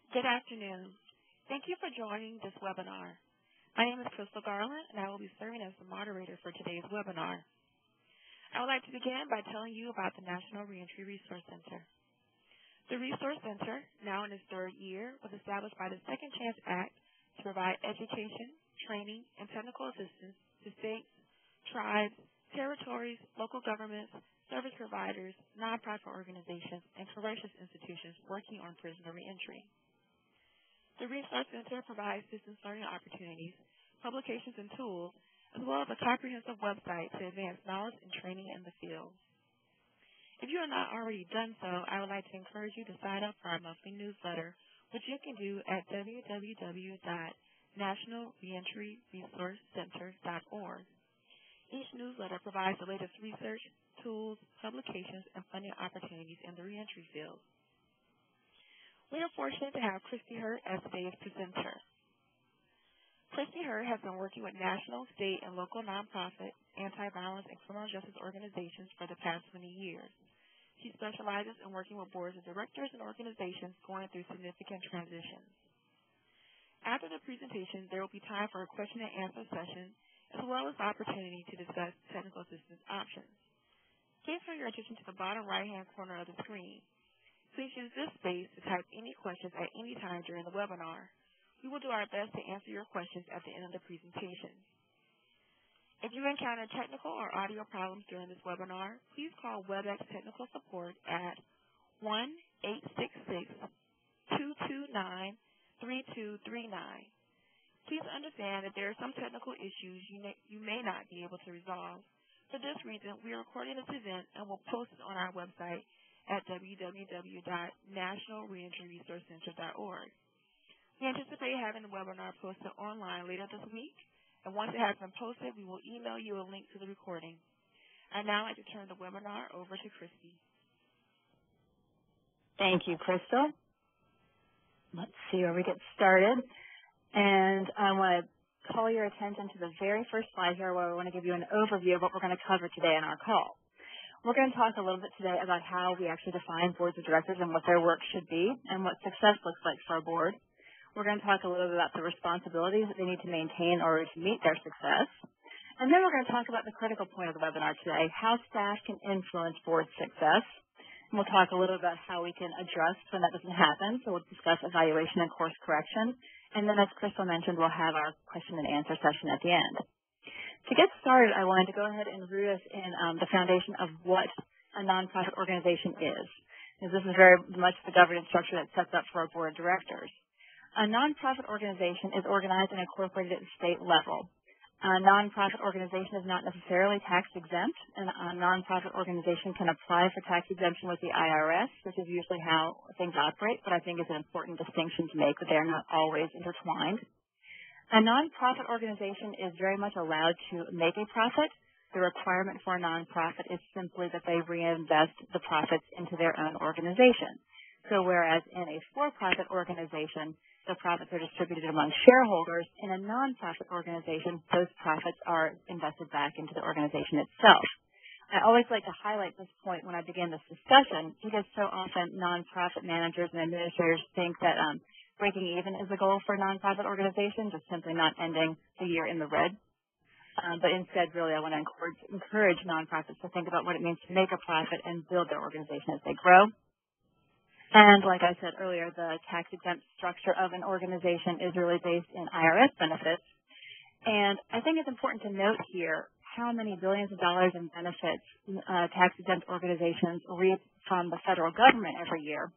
Good afternoon. Thank you for joining this webinar. My name is Crystal Garland, and I will be serving as the moderator for today's webinar. I would like to begin by telling you about the National Reentry Resource Center. The Resource Center, now in its third year, was established by the Second Chance Act to provide education, training, and technical assistance to states, tribes, territories, local governments, service providers, nonprofit organizations, and corrections institutions working on prisoner reentry. The Resource Center provides distance learning opportunities, publications, and tools, as well as a comprehensive website to advance knowledge and training in the field. If you have not already done so, I would like to encourage you to sign up for our monthly newsletter, which you can do at www.nationalreentryresourcecenter.org. Each newsletter provides the latest research, tools, publications, and funding opportunities in the reentry field. We are fortunate to have Christy Hurt as today's presenter. Christy Hurt has been working with national, state, and local nonprofit, anti-violence, and criminal justice organizations for the past 20 years. She specializes in working with boards of directors and organizations going through significant transitions. After the presentation, there will be time for a question and answer session, as well as the opportunity to discuss technical assistance options. Please turn your attention to the bottom right-hand corner of the screen. Please use this space to type any questions at any time during the webinar. We will do our best to answer your questions at the end of the presentation. If you encounter technical or audio problems during this webinar, please call WebEx Technical Support at 1-866-229-3239. Please understand that there are some technical issues you may not be able to resolve. For this reason, we are recording this event and will post it on our website at www.nationalreentryresourcecenter.org. We anticipate having the webinar posted online later this week, and once it has been posted, we will email you a link to the recording. I'd now like to turn the webinar over to Christy. Thank you, Crystal. Let's see where we get started. And I want to call your attention to the very first slide here where we want to give you an overview of what we're going to cover today in our call. We're going to talk a little bit today about how we actually define boards of directors and what their work should be and what success looks like for a board. We're going to talk a little bit about the responsibilities that they need to maintain in order to meet their success. And then we're going to talk about the critical point of the webinar today, how staff can influence board success. And we'll talk a little about how we can adjust when that doesn't happen. So we'll discuss evaluation and course correction. And then, as Crystal mentioned, we'll have our question and answer session at the end. To get started, I wanted to go ahead and root us in the foundation of what a nonprofit organization is. Because this is very much the governance structure that sets up for a board of directors. A nonprofit organization is organized and incorporated at the state level. A nonprofit organization is not necessarily tax exempt, and a nonprofit organization can apply for tax exemption with the IRS, which is usually how things operate, but I think it's an important distinction to make that they are not always intertwined. A nonprofit organization is very much allowed to make a profit. The requirement for a nonprofit is simply that they reinvest the profits into their own organization. So whereas in a for-profit organization, the profits are distributed among shareholders, in a nonprofit organization, those profits are invested back into the organization itself. I always like to highlight this point when I begin this discussion because so often nonprofit managers and administrators think that breaking even is the goal for a nonprofit organization, just simply not ending the year in the red. But instead, really, I want to encourage nonprofits to think about what it means to make a profit and build their organization as they grow. And like I said earlier, the tax-exempt structure of an organization is really based in IRS benefits. And I think it's important to note here how many billions of dollars in benefits tax-exempt organizations reap from the federal government every year.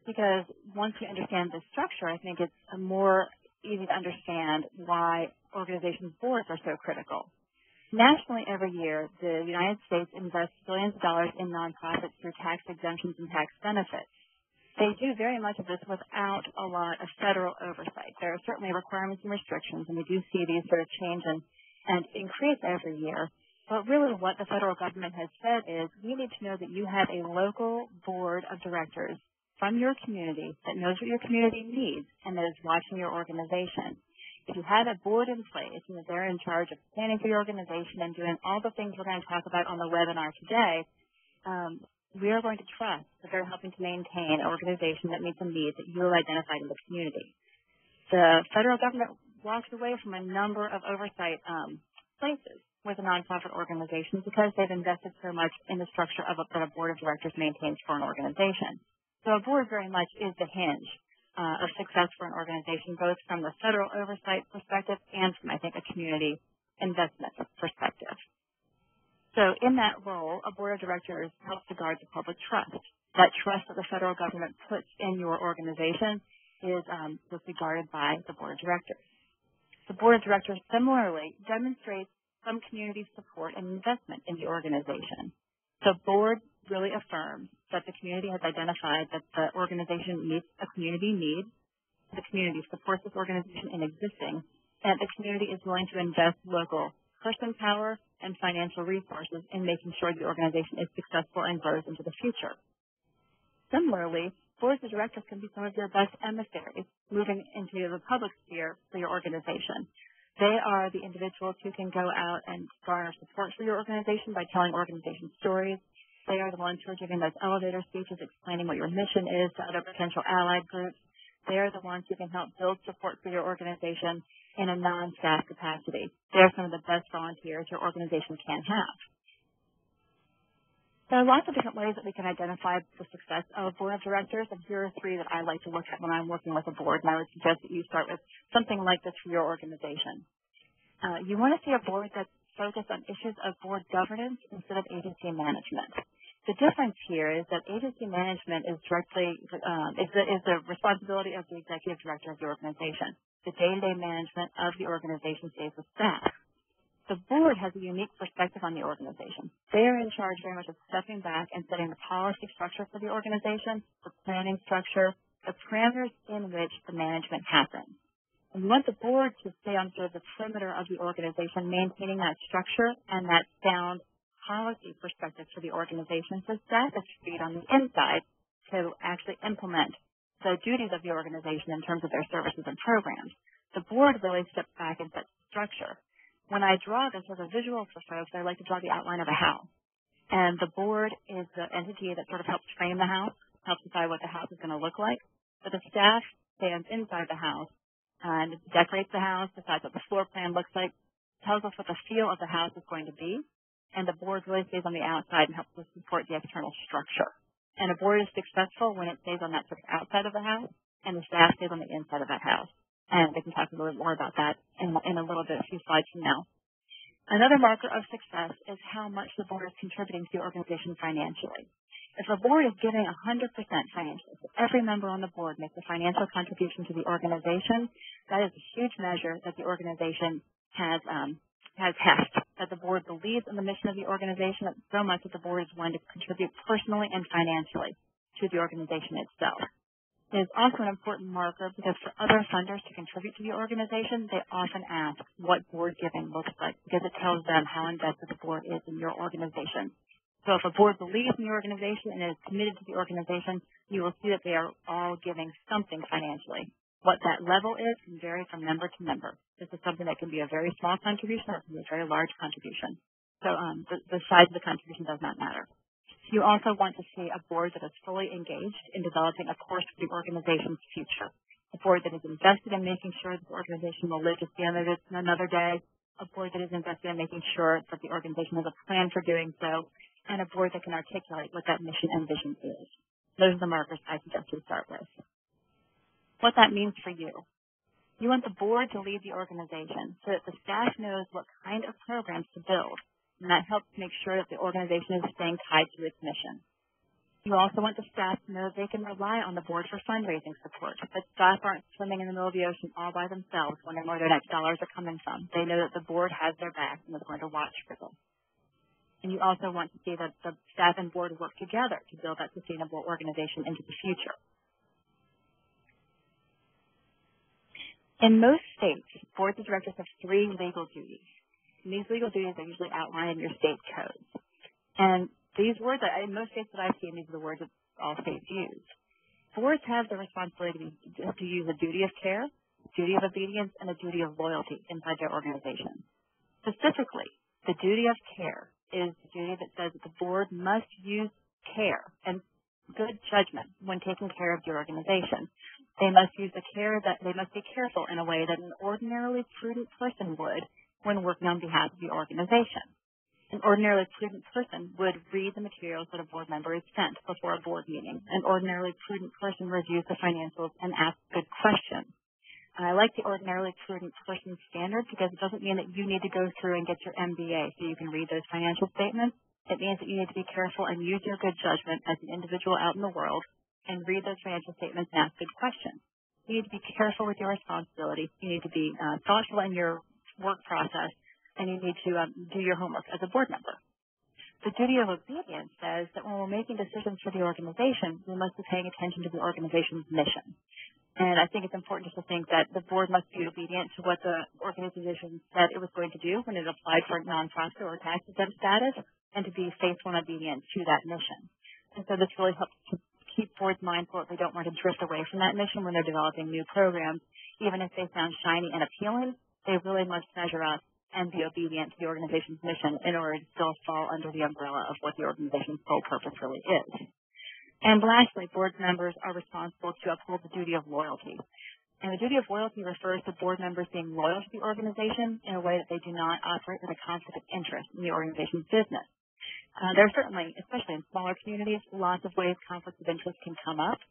Because once we understand this structure, I think it's more easy to understand why organizations' boards are so critical. Nationally, every year, the United States invests billions of dollars in nonprofits through tax exemptions and tax benefits. They do very much of this without a lot of federal oversight. There are certainly requirements and restrictions, and we do see these sort of change and increase every year. But really what the federal government has said is we need to know that you have a local board of directors from your community that knows what your community needs and that is watching your organization. If you have a board in place and that they're in charge of planning for your organization and doing all the things we're going to talk about on the webinar today, we are going to trust that they're helping to maintain an organization that meets the needs that you have identified in the community. The federal government walks away from a number of oversight places with a nonprofit organization because they've invested so much in the structure of that a board of directors maintains for an organization. So a board very much is the hinge of success for an organization, both from the federal oversight perspective and from, I think, a community investment perspective. So in that role, a board of directors helps to guard the public trust. That trust that the federal government puts in your organization is guarded by the board of directors. The board of directors similarly demonstrates some community support and investment in the organization. The board really affirms that the community has identified that the organization meets a community need, the community supports this organization in existing, and the community is willing to invest local person power and financial resources in making sure the organization is successful and grows into the future. Similarly, boards of directors can be some of your best emissaries moving into the public sphere for your organization. They are the individuals who can go out and garner support for your organization by telling organization stories. They are the ones who are giving those elevator speeches explaining what your mission is to other potential allied groups. They are the ones who can help build support for your organization in a non-staff capacity. They are some of the best volunteers your organization can have. There are lots of different ways that we can identify the success of a board of directors, and here are three that I like to look at when I'm working with a board, and I would suggest that you start with something like this for your organization. You want to see a board that's focused on issues of board governance instead of agency management. The difference here is that agency management is directly is the responsibility of the executive director of the organization. The day-to-day management of the organization stays with staff. The board has a unique perspective on the organization. They are in charge very much of stepping back and setting the policy structure for the organization, the planning structure, the parameters in which the management happens. And we want the board to stay on sort of the perimeter of the organization, maintaining that structure and that sound policy perspective for the organization, so staff is freed on the inside to actually implement the duties of the organization in terms of their services and programs. The board really steps back and sets structure. When I draw this as a visual for folks, I like to draw the outline of a house. And the board is the entity that sort of helps frame the house, helps decide what the house is going to look like. But the staff stands inside the house and decorates the house, decides what the floor plan looks like, tells us what the feel of the house is going to be. And the board really stays on the outside and helps to support the external structure. And a board is successful when it stays on that sort of outside of the house, and the staff stays on the inside of that house. And we can talk a little bit more about that in a little bit, a few slides from now. Another marker of success is how much the board is contributing to the organization financially. If a board is giving 100% financially, so every member on the board makes a financial contribution to the organization, that is a huge measure that the organization has heft, that the board believes in the mission of the organization so much that the board is willing to contribute personally and financially to the organization itself. It is also an important marker because for other funders to contribute to the organization, they often ask what board giving looks like because it tells them how invested the board is in your organization. So if a board believes in the organization and is committed to the organization, you will see that they are all giving something financially. What that level is can vary from member to member. This is something that can be a very small contribution or it can be a very large contribution. So the size of the contribution does not matter. You also want to see a board that is fully engaged in developing a course for the organization's future. A board that is invested in making sure that the organization will live to see another day. A board that is invested in making sure that the organization has a plan for doing so. And a board that can articulate what that mission and vision is. Those are the markers I suggest we start with. What that means for you. You want the board to lead the organization so that the staff knows what kind of programs to build, and that helps make sure that the organization is staying tied to its mission. You also want the staff to know they can rely on the board for fundraising support, that staff aren't swimming in the middle of the ocean all by themselves wondering where their next dollars are coming from. They know that the board has their back and is going to watch for them. And you also want to see that the staff and board work together to build that sustainable organization into the future. In most states, boards of directors have 3 legal duties. And these legal duties are usually outlined in your state codes. And these words, in most states that I've seen, these are the words that all states use. Boards have the responsibility to use a duty of care, duty of obedience, and a duty of loyalty inside their organization. Specifically, the duty of care is the duty that says that the board must use care and good judgment when taking care of your organization. They must use they must be careful in a way that an ordinarily prudent person would when working on behalf of the organization. An ordinarily prudent person would read the materials that a board member is sent before a board meeting. An ordinarily prudent person reviews the financials and asks good questions. I like the ordinarily prudent person standard because it doesn't mean that you need to go through and get your MBA so you can read those financial statements. It means that you need to be careful and use your good judgment as an individual out in the world and read those financial statements and ask good questions. You need to be careful with your responsibility. You need to be thoughtful in your work process, and you need to do your homework as a board member. The duty of obedience says that when we're making decisions for the organization, we must be paying attention to the organization's mission. And I think it's important just to think that the board must be obedient to what the organization said it was going to do when it applied for nonprofit or tax-exempt status, and to be faithful and obedient to that mission. And so this really helps to keep boards mindful that they don't want to drift away from that mission when they're developing new programs. Even if they sound shiny and appealing, they really must measure up and be obedient to the organization's mission in order to still fall under the umbrella of what the organization's sole purpose really is. And lastly, board members are responsible to uphold the duty of loyalty. And the duty of loyalty refers to board members being loyal to the organization in a way that they do not operate with a conflict of interest in the organization's business. There are certainly, especially in smaller communities, lots of ways conflicts of interest can come up.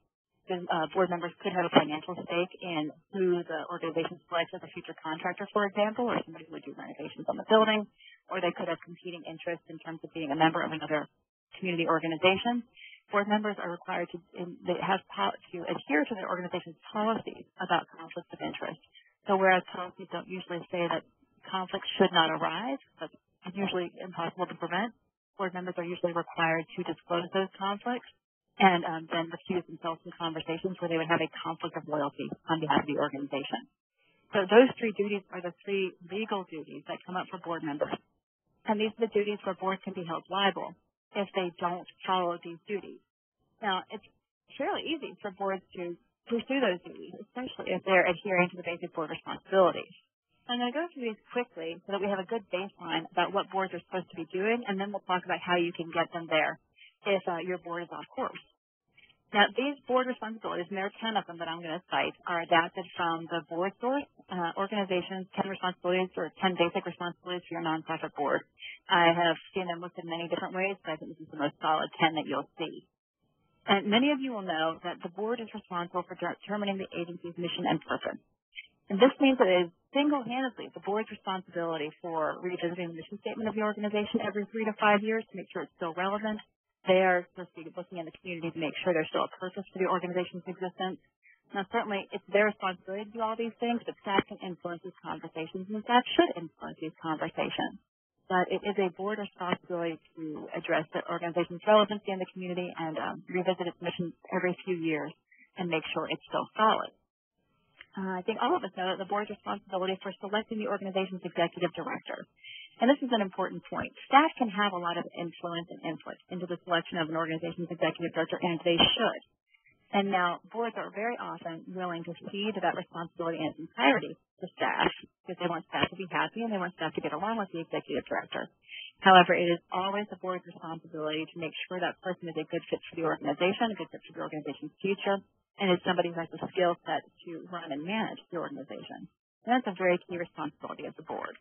Board members could have a financial stake in who the organization selects as a future contractor, for example, or somebody who would do renovations on the building, or they could have competing interests in terms of being a member of another community organization. Board members are required to adhere to their organization's policies about conflicts of interest. So whereas policies don't usually say that conflicts should not arise, that's usually impossible to prevent, board members are usually required to disclose those conflicts and then recuse themselves from conversations where they would have a conflict of loyalty on behalf of the organization. So those three duties are the three legal duties that come up for board members. And these are the duties where boards can be held liable if they don't follow these duties. Now, it's fairly easy for boards to pursue those duties, especially if they're adhering to the basic board responsibilities. I'm going to go through these quickly so that we have a good baseline about what boards are supposed to be doing, and then we'll talk about how you can get them there if your board is off course. Now, these board responsibilities, and there are 10 of them that I'm going to cite, are adapted from the board source, organizations, 10 responsibilities or 10 basic responsibilities for your nonprofit board. I have seen them listed many different ways, but I think this is the most solid 10 that you'll see. And many of you will know that the board is responsible for determining the agency's mission and purpose. And this means that it is single-handedly the board's responsibility for revisiting the mission statement of the organization every 3 to 5 years to make sure it's still relevant. They are supposed to be looking in the community to make sure there's still a purpose for the organization's existence. Now, certainly, it's their responsibility to do all these things, but staff can influence these conversations, and staff should influence these conversations. But it is a board responsibility to address the organization's relevancy in the community and revisit its mission every few years and make sure it's still solid. I think all of us know that the board's responsibility for selecting the organization's executive director. And this is an important point. Staff can have a lot of influence and input into the selection of an organization's executive director, and they should. And now, boards are very often willing to cede that responsibility in its entirety to staff because they want staff to be happy and they want staff to get along with the executive director. However, it is always the board's responsibility to make sure that person is a good fit for the organization, a good fit for the organization's future, and is somebody who has the skill set to run and manage the organization. And that's a very key responsibility of the board.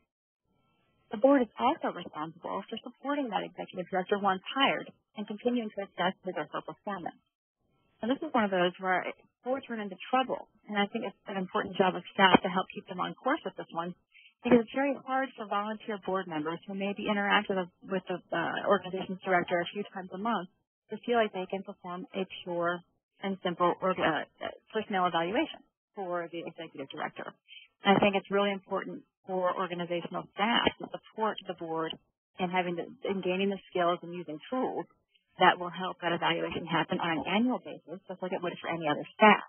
The board is also responsible for supporting that executive director once hired and continuing to assess his or her performance. And this is one of those where boards run into trouble, and I think it's an important job of staff to help keep them on course with this one, because it's very hard for volunteer board members who maybe interact with the organization's director a few times a month to feel like they can perform a pure and simple personnel evaluation for the executive director. And I think it's really important for organizational staff to support the board in gaining the skills and using tools that will help that evaluation happen on an annual basis, just like it would for any other staff.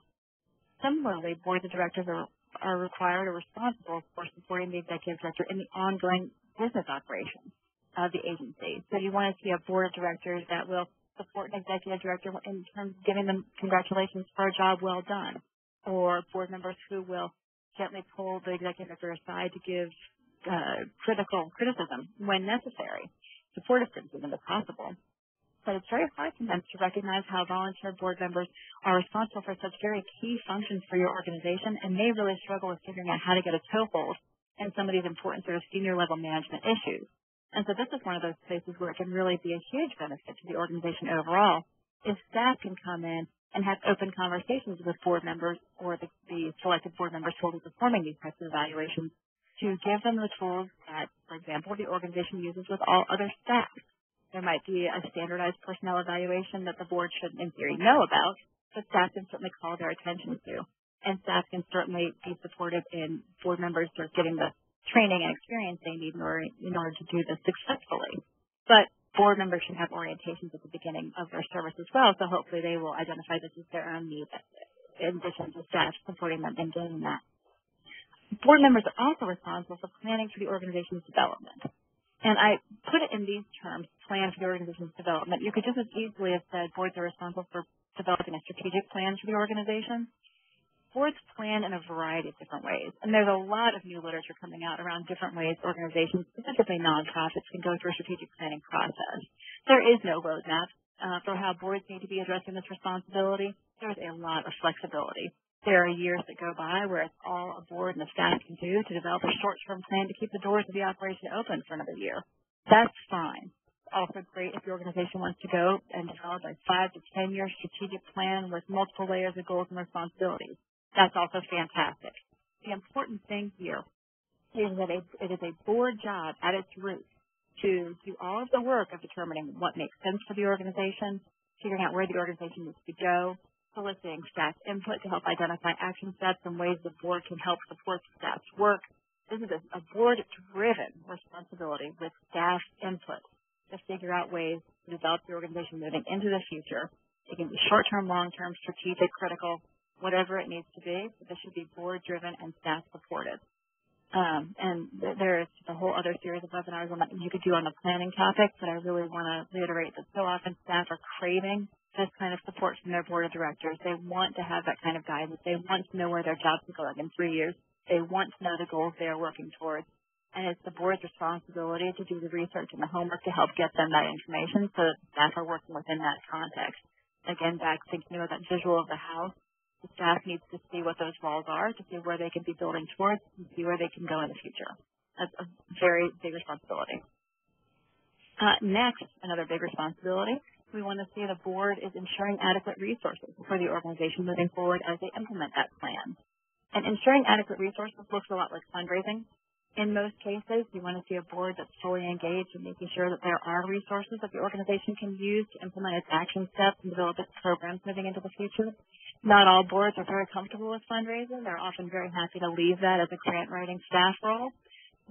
Similarly, boards of directors are required or responsible for supporting the executive director in the ongoing business operations of the agency. So you want to see a board of directors that will support an executive director in terms of giving them congratulations for a job well done, or board members who will gently pull the executive director aside to give criticism when necessary, supportive criticism if possible. but it's very hard sometimes to recognize how volunteer board members are responsible for such very key functions for your organization and may really struggle with figuring out how to get a toehold in some of these important sort of senior level management issues. And so this is one of those places where it can really be a huge benefit to the organization overall if staff can come in and have open conversations with board members or the selected board members who will be performing these types of evaluations to give them the tools that, for example, the organization uses with all other staff. There might be a standardized personnel evaluation that the board should, in theory, know about, but staff can certainly call their attention to. And staff can certainly be supported in board members sort of getting the training and experience they need in order to do this successfully. But board members should have orientations at the beginning of their service as well, so hopefully they will identify this as their own need in addition to staff supporting them in doing that. Board members are also responsible for planning for the organization's development. And I put it in these terms, plan for the organization's development. You could just as easily have said boards are responsible for developing a strategic plan for the organization. Boards plan in a variety of different ways, and there's a lot of new literature coming out around different ways organizations, specifically nonprofits, can go through a strategic planning process. There is no roadmap for how boards need to be addressing this responsibility. There's a lot of flexibility. There are years that go by where it's all a board and the staff can do to develop a short-term plan to keep the doors of the operation open for another year. That's fine. It's also great if the organization wants to go and develop a 5 to 10-year strategic plan with multiple layers of goals and responsibilities. That's also fantastic. The important thing here is that it is a board job at its root to do all of the work of determining what makes sense for the organization, figuring out where the organization needs to go, soliciting staff input to help identify action steps and ways the board can help support staff's work. This is a board-driven responsibility with staff input to figure out ways to develop the organization moving into the future. It can be short-term, long-term, strategic, critical, whatever it needs to be, but this should be board-driven and staff-supported. And there is a whole other series of webinars on that you could do on the planning topic, but I really want to reiterate that so often staff are craving this kind of support from their board of directors. They want to have that kind of guidance. They want to know where their jobs are going in 3 years. They want to know the goals they are working towards. And it's the board's responsibility to do the research and the homework to help get them that information so that staff are working within that context. Again, back thinking about that visual of the house, the staff needs to see what those walls are, to see where they can be building towards, and see where they can go in the future. That's a very big responsibility. Next, another big responsibility, we want to see the board is ensuring adequate resources for the organization moving forward as they implement that plan. And ensuring adequate resources looks a lot like fundraising. In most cases, you want to see a board that's fully engaged in making sure that there are resources that the organization can use to implement its action steps and develop its programs moving into the future. Not all boards are very comfortable with fundraising. They're often very happy to leave that as a grant writing staff role.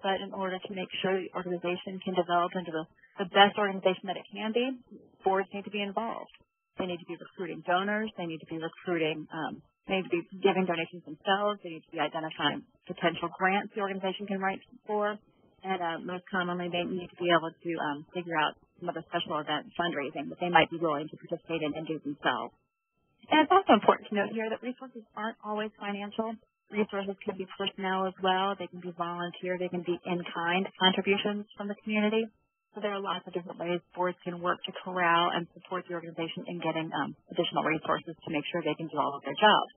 But in order to make sure the organization can develop into the best organization that it can be, boards need to be involved. They need to be recruiting donors. They need to be recruiting, they need to be giving donations themselves. They need to be identifying potential grants the organization can write for. And most commonly, they need to be able to figure out some of the special event fundraising that they might be willing to participate in and do themselves. And it's also important to note here that resources aren't always financial. Resources can be personnel as well. They can be volunteer. They can be in-kind contributions from the community. So there are lots of different ways boards can work to corral and support the organization in getting additional resources to make sure they can do all of their jobs.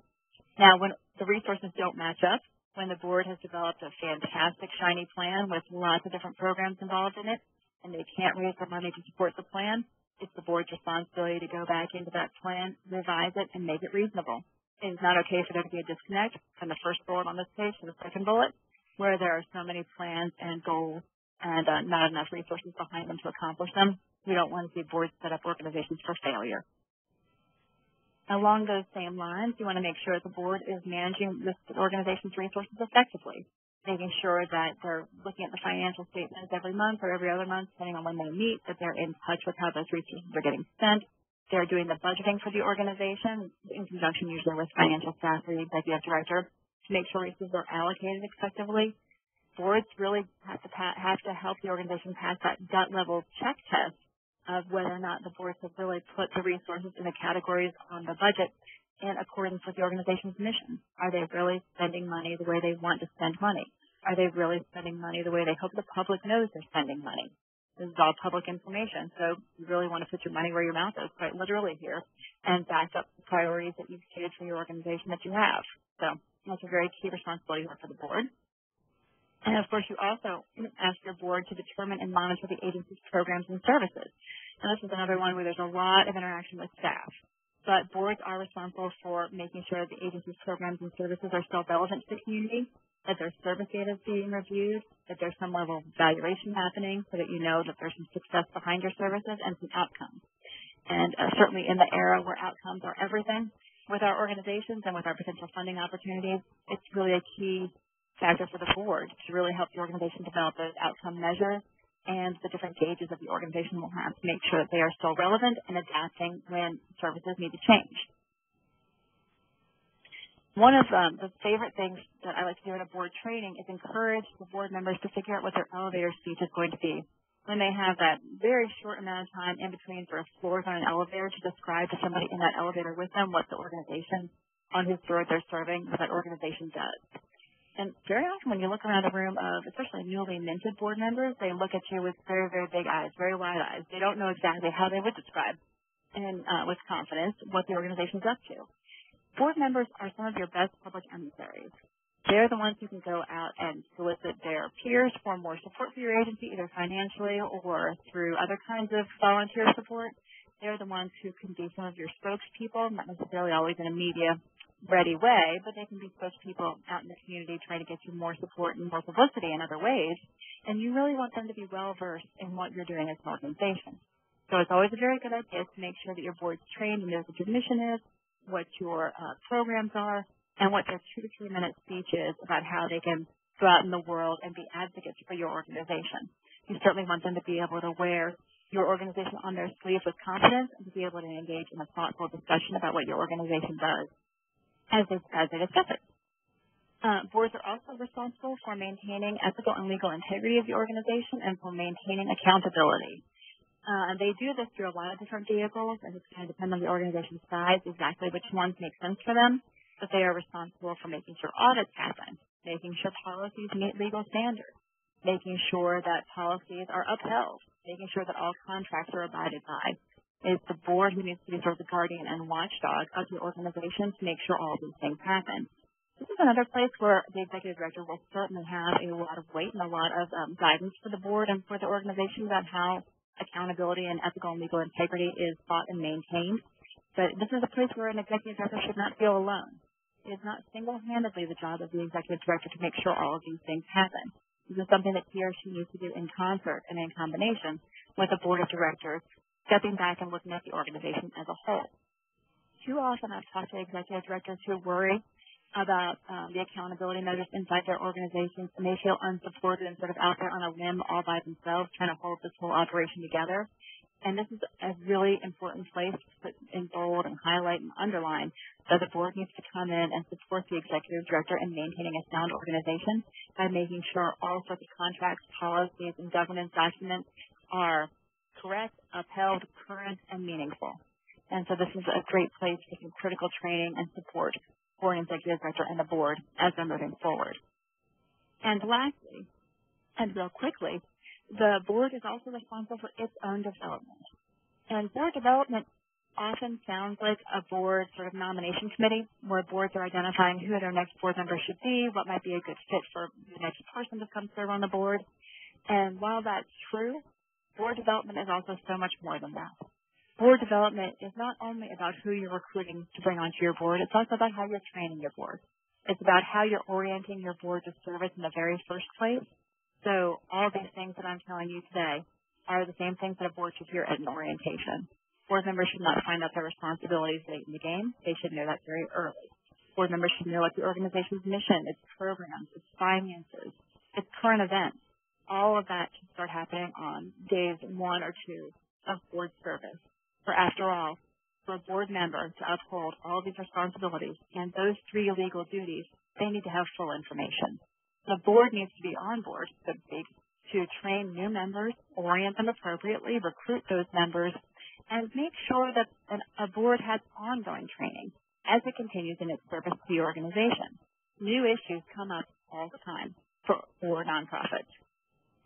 Now, when the resources don't match up, when the board has developed a fantastic, shiny plan with lots of different programs involved in it, and they can't raise the money to support the plan, it's the board's responsibility to go back into that plan, revise it, and make it reasonable. It is not okay for there to be a disconnect from the first bullet on this page to the second bullet, where there are so many plans and goals and not enough resources behind them to accomplish them. We don't want to see boards set up organizations for failure. Along those same lines, you want to make sure the board is managing this organization's resources effectively, making sure that they're looking at the financial statements every month or every other month, depending on when they meet, that they're in touch with how those resources are getting spent. They're doing the budgeting for the organization in conjunction usually with financial staff or the executive director to make sure resources are allocated effectively. Boards really have to help the organization pass that gut level check test of whether or not the boards have really put the resources in the categories on the budget in accordance with the organization's mission. Are they really spending money the way they want to spend money? Are they really spending money the way they hope the public knows they're spending money? This is all public information, so you really want to put your money where your mouth is, quite literally here, and back up the priorities that you've stated for your organization that you have. So that's a very key responsibility for the board. And, of course, you also ask your board to determine and monitor the agency's programs and services. And this is another one where there's a lot of interaction with staff. But boards are responsible for making sure that the agency's programs and services are still relevant to the community, that their service data is being reviewed, that there's some level of evaluation happening so that you know that there's some success behind your services and some outcomes. And certainly in the era where outcomes are everything with our organizations and with our potential funding opportunities, it's really a key factor for the board to really help the organization develop those outcome measures and the different gauges that the organization will have to make sure that they are still relevant and adapting when services need to change. One of the favorite things that I like to do in a board training is encourage the board members to figure out what their elevator speech is going to be. When they have that very short amount of time in between sort of floors on an elevator to describe to somebody in that elevator with them what the organization on whose floor they're serving, what that organization does. And very often when you look around a room of especially newly minted board members, they look at you with very, very big eyes, very wide eyes. They don't know exactly how they would describe and with confidence what the organization is up to. Board members are some of your best public emissaries. They're the ones who can go out and solicit their peers for more support for your agency, either financially or through other kinds of volunteer support. They're the ones who can be some of your spokespeople, not necessarily always in a media-ready way, but they can be spokespeople out in the community trying to get you more support and more publicity in other ways. And you really want them to be well-versed in what you're doing as an organization. So it's always a very good idea to make sure that your board's trained and knows what your mission is, what your programs are, and what their 2 to 3 minute speech is about how they can go out in the world and be advocates for your organization. You certainly want them to be able to wear your organization on their sleeve with confidence and to be able to engage in a thoughtful discussion about what your organization does as they discuss it. Boards are also responsible for maintaining ethical and legal integrity of the organization and for maintaining accountability. And they do this through a lot of different vehicles, and it's going to depend on the organization's size exactly which ones make sense for them. But they are responsible for making sure audits happen, making sure policies meet legal standards, making sure that policies are upheld, making sure that all contracts are abided by. It's the board who needs to be sort of the guardian and watchdog of the organization to make sure all of these things happen. This is another place where the executive director will certainly have a lot of weight and a lot of guidance for the board and for the organization about how accountability and ethical and legal integrity is fought and maintained. But this is a place where an executive director should not feel alone. It is not single-handedly the job of the executive director to make sure all of these things happen. This is something that he or she needs to do in concert and in combination with a board of directors, stepping back and looking at the organization as a whole. Too often I've talked to executive directors who worry about the accountability measures inside their organizations, and they feel unsupported and sort of out there on a limb all by themselves trying to hold this whole operation together. And this is a really important place to put in bold and highlight and underline that the board needs to come in and support the executive director in maintaining a sound organization by making sure all sorts of contracts, policies, and governance documents are correct, upheld, current, and meaningful. And so this is a great place for some critical training and support for an executive director and the board as they're moving forward. And lastly, and real quickly, the board is also responsible for its own development. And board development often sounds like a board sort of nomination committee where boards are identifying who their next board member should be, what might be a good fit for the next person to come serve on the board. And while that's true, board development is also so much more than that. Board development is not only about who you're recruiting to bring onto your board, it's also about how you're training your board. It's about how you're orienting your board to service in the very first place. So all these things that I'm telling you today are the same things that a board should hear at an orientation. Board members should not find out their responsibilities late in the game. They should know that very early. Board members should know what the organization's mission, its programs, its finances, its current events. All of that should start happening on days 1 or 2 of board service. For after all, for a board member to uphold all these responsibilities and those 3 legal duties, they need to have full information. The board needs to be on board, so to speak, to train new members, orient them appropriately, recruit those members, and make sure that a board has ongoing training as it continues in its service to the organization. New issues come up all the time for nonprofits.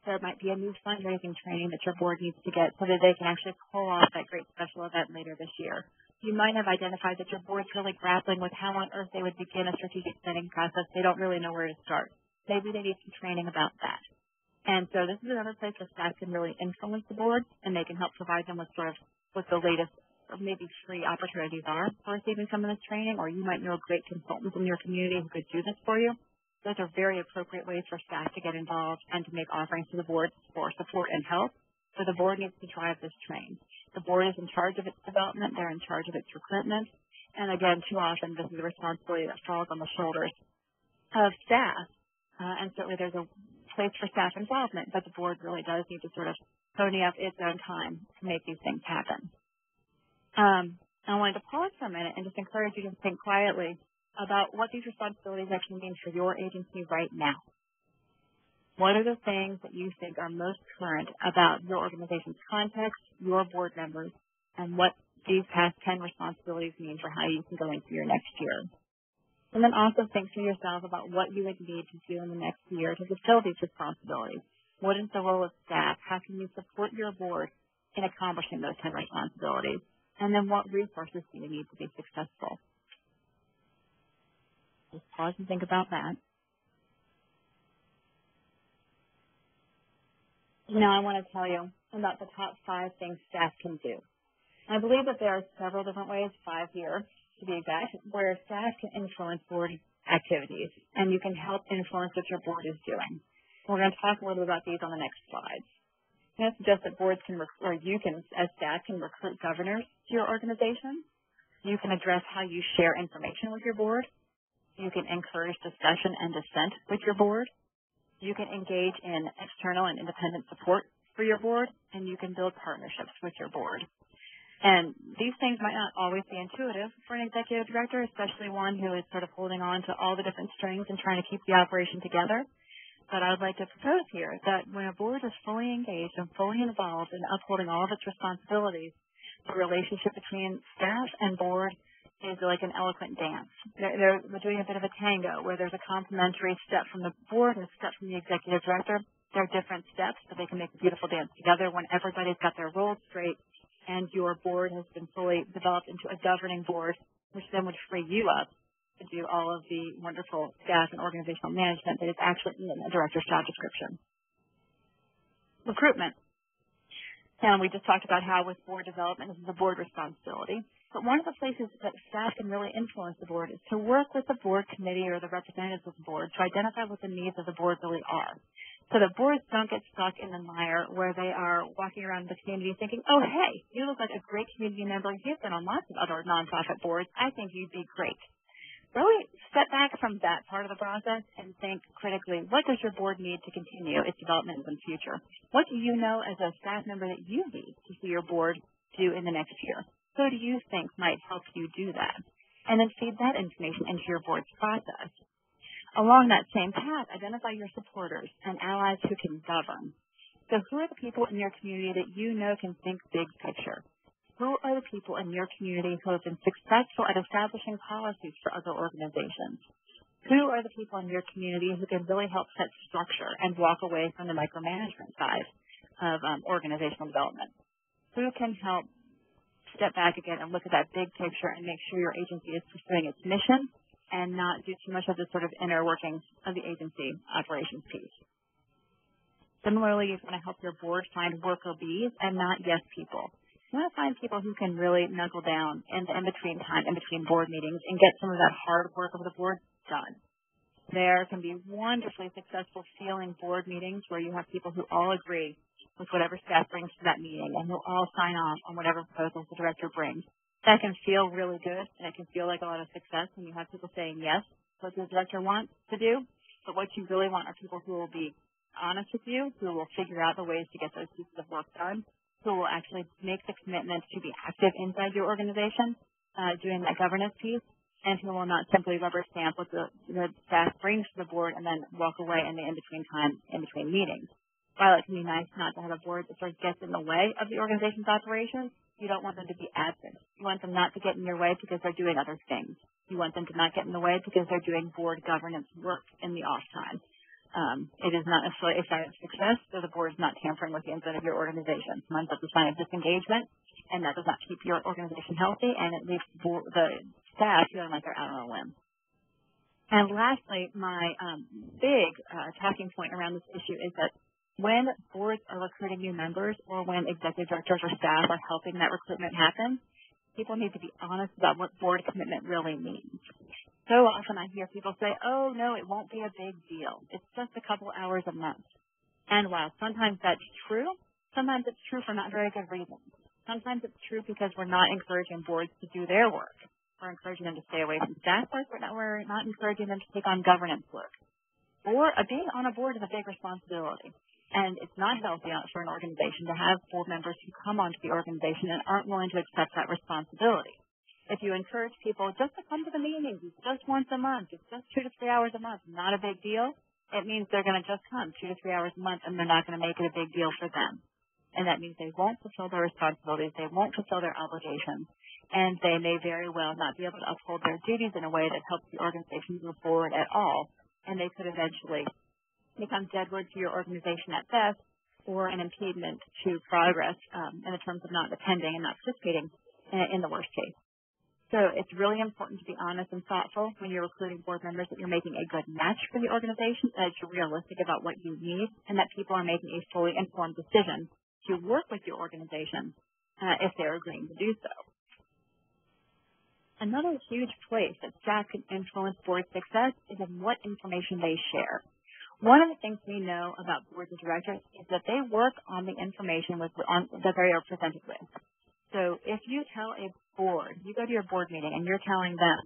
There might be a new fundraising training that your board needs to get so that they can actually pull off that great special event later this year. You might have identified that your board's really grappling with how on earth they would begin a strategic planning process. They don't really know where to start. Maybe they need some training about that. And so this is another place where staff can really influence the board, and they can help provide them with sort of what the latest or maybe free opportunities are for receiving some of this training, or you might know great consultants in your community who could do this for you. Those are very appropriate ways for staff to get involved and to make offerings to the board for support and help. So the board needs to drive this train. The board is in charge of its development. They're in charge of its recruitment. And again, too often, this is a responsibility that falls on the shoulders of staff. And certainly there's a place for staff involvement, but the board really does need to sort of pony up its own time to make these things happen. I wanted to pause for a minute and just encourage you to think quietly about what these responsibilities actually mean for your agency right now. What are the things that you think are most current about your organization's context, your board members, and what these past 10 responsibilities mean for how you can go into your next year? And then also think to yourself about what you would need to do in the next year to fulfill these responsibilities. What is the role of staff? How can you support your board in accomplishing those 10 responsibilities? And then what resources do you need to be successful? Just pause and think about that. Now I want to tell you about the top 5 things staff can do. I believe that there are several different ways, 5 here to be exact, where staff can influence board activities, and you can help influence what your board is doing. We're going to talk a little bit about these on the next slides. I'm going to suggest that boards can, or you can, as staff, can recruit governors to your organization. You can address how you share information with your board. You can encourage discussion and dissent with your board. You can engage in external and independent support for your board, and you can build partnerships with your board. And these things might not always be intuitive for an executive director, especially one who is sort of holding on to all the different strings and trying to keep the operation together. But I would like to propose here that when a board is fully engaged and fully involved in upholding all of its responsibilities, the relationship between staff and board is like an eloquent dance. They're doing a bit of a tango where there's a complementary step from the board and a step from the executive director. They're different steps, but they can make a beautiful dance together when everybody's got their roles straight and your board has been fully developed into a governing board, which then would free you up to do all of the wonderful staff and organizational management that is actually in a director's job description. Recruitment. And we just talked about how with board development, this is a board responsibility. But one of the places that staff can really influence the board is to work with the board committee or the representatives of the board to identify what the needs of the board really are. So that boards don't get stuck in the mire where they are walking around the community thinking, oh, hey, you look like a great community member. You've been on lots of other nonprofit boards. I think you'd be great. Really step back from that part of the process and think critically, what does your board need to continue its development in the future? What do you know as a staff member that you need to see your board do in the next year? Who do you think might help you do that? And then feed that information into your board's process. Along that same path, identify your supporters and allies who can govern. So who are the people in your community that you know can think big picture? Who are the people in your community who have been successful at establishing policies for other organizations? Who are the people in your community who can really help set structure and walk away from the micromanagement side of organizational development? Who can help step back again and look at that big picture and make sure your agency is pursuing its mission and not do too much of the sort of inner workings of the agency operations piece? Similarly, you want to help your board find worker bees and not yes people. You want to find people who can really knuckle down in the in-between time, in between board meetings, and get some of that hard work of the board done. There can be wonderfully successful feeling board meetings where you have people who all agree with whatever staff brings to that meeting and who all sign off on whatever proposals the director brings. That can feel really good, and it can feel like a lot of success when you have people saying yes to what the director wants to do. But what you really want are people who will be honest with you, who will figure out the ways to get those pieces of work done, who will actually make the commitment to be active inside your organization, doing that governance piece, and who will not simply rubber stamp what the staff brings to the board and then walk away in the in-between time, in between meetings. While it can be nice not to have a board that sort of gets in the way of the organization's operations, you don't want them to be absent. You want them not to get in your way because they're doing other things. You want them to not get in the way because they're doing board governance work in the off time. It is not necessarily a sign of success, so the board is not tampering with the inside of your organization. Sometimes that's a sign of disengagement, and that does not keep your organization healthy, and it leaves the staff feeling like they're out on a limb. And lastly, my big talking point around this issue is that when boards are recruiting new members or when executive directors or staff are helping that recruitment happen, people need to be honest about what board commitment really means. So often I hear people say, oh, no, it won't be a big deal. It's just a couple hours a month. And while sometimes that's true, sometimes it's true for not very good reasons. Sometimes it's true because we're not encouraging boards to do their work. We're encouraging them to stay away from staff work. We're not encouraging them to take on governance work. Or being on a board is a big responsibility. And it's not healthy for an organization to have board members who come onto the organization and aren't willing to accept that responsibility. If you encourage people just to come to the meetings, it's just once a month, it's just 2 to 3 hours a month, not a big deal, it means they're going to just come 2 to 3 hours a month and they're not going to make it a big deal for them. And that means they won't fulfill their responsibilities, they won't fulfill their obligations, and they may very well not be able to uphold their duties in a way that helps the organization move forward at all. And they could eventually become deadwood to your organization at best or an impediment to progress in the terms of not attending and not participating in the worst case. So it's really important to be honest and thoughtful when you're recruiting board members that you're making a good match for the organization, that you're realistic about what you need, and that people are making a fully informed decision to work with your organization if they're agreeing to do so. Another huge place that staff can influence board success is in what information they share. One of the things we know about boards of directors is that they work on the information that they are presented with. So if you tell a board, you go to your board meeting and you're telling them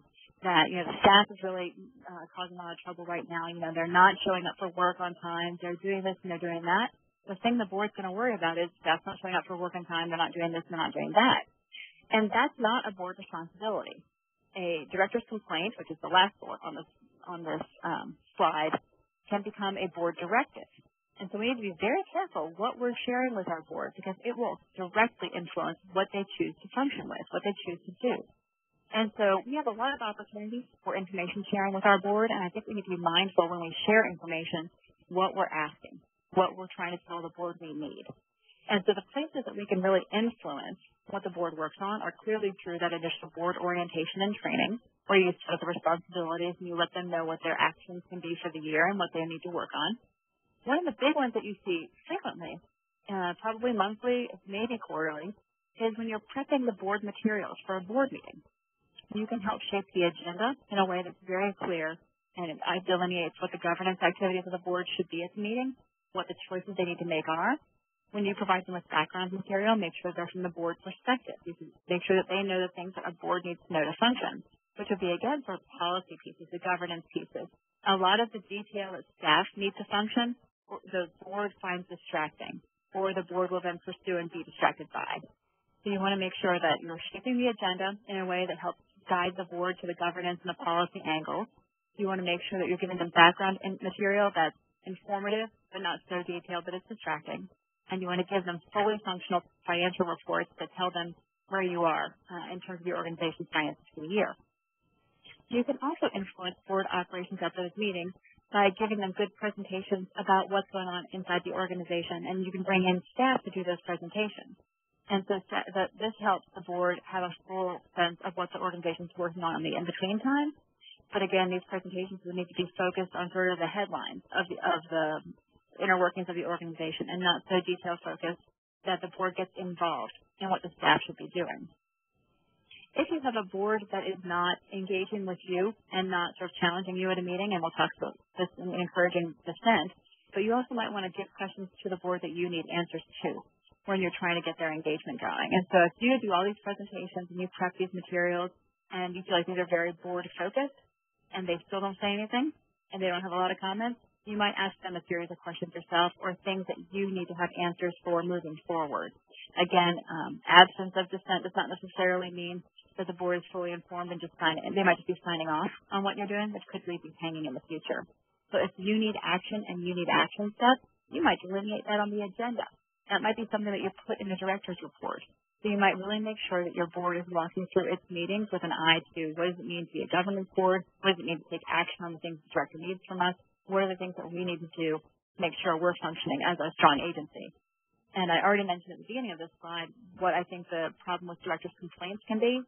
that, the staff is really causing a lot of trouble right now. They're not showing up for work on time. They're doing this and they're doing that. The thing the board's going to worry about is staff's not showing up for work on time. They're not doing this and they're not doing that. And that's not a board responsibility. A director's complaint, which is the last bullet on this slide, can become a board directive. And so we need to be very careful what we're sharing with our board because it will directly influence what they choose to function with, what they choose to do. And so we have a lot of opportunities for information sharing with our board, and I think we need to be mindful when we share information what we're asking, what we're trying to tell the board we need. And so the places that we can really influence what the board works on are clearly through that initial board orientation and training, where you set the responsibilities and you let them know what their actions can be for the year and what they need to work on. One of the big ones that you see frequently, probably monthly, maybe quarterly, is when you're prepping the board materials for a board meeting. You can help shape the agenda in a way that's very clear, and it delineates what the governance activities of the board should be at the meeting, what the choices they need to make are. When you provide them with background material, make sure they're from the board perspective. You can make sure that they know the things that a board needs to know to function, which would be, again, for policy pieces, the governance pieces. A lot of the detail that staff need to function, the board finds distracting, or the board will then pursue and be distracted by. So you want to make sure that you're shaping the agenda in a way that helps guide the board to the governance and the policy angles. You want to make sure that you're giving them background material that's informative but not so detailed that it's distracting. And you want to give them fully functional financial reports that tell them where you are in terms of your organization's finances for the year. You can also influence board operations at those meetings by giving them good presentations about what's going on inside the organization, and you can bring in staff to do those presentations. And so this helps the board have a full sense of what the organization is working on in the in-between time. But again, these presentations will need to be focused on sort of the headlines of the inner workings of the organization and not so detail-focused that the board gets involved in what the staff should be doing. If you have a board that is not engaging with you and not sort of challenging you at a meeting, and we'll talk about this in encouraging dissent, but you also might want to give questions to the board that you need answers to when you're trying to get their engagement going. And so if you do all these presentations and you prep these materials and you feel like these are very board-focused and they still don't say anything and they don't have a lot of comments, you might ask them a series of questions yourself or things that you need to have answers for moving forward. Again, absence of dissent does not necessarily mean that the board is fully informed and they might just be signing off on what you're doing, which could leave you hanging in the future. So if you need action and you need action steps, you might delineate that on the agenda. That might be something that you put in the director's report. So you might really make sure that your board is walking through its meetings with an eye to what does it mean to be a governance board, what does it mean to take action on the things the director needs from us, What are the things that we need to do to make sure we're functioning as a strong agency? And I already mentioned at the beginning of this slide what I think the problem with directors' complaints can be.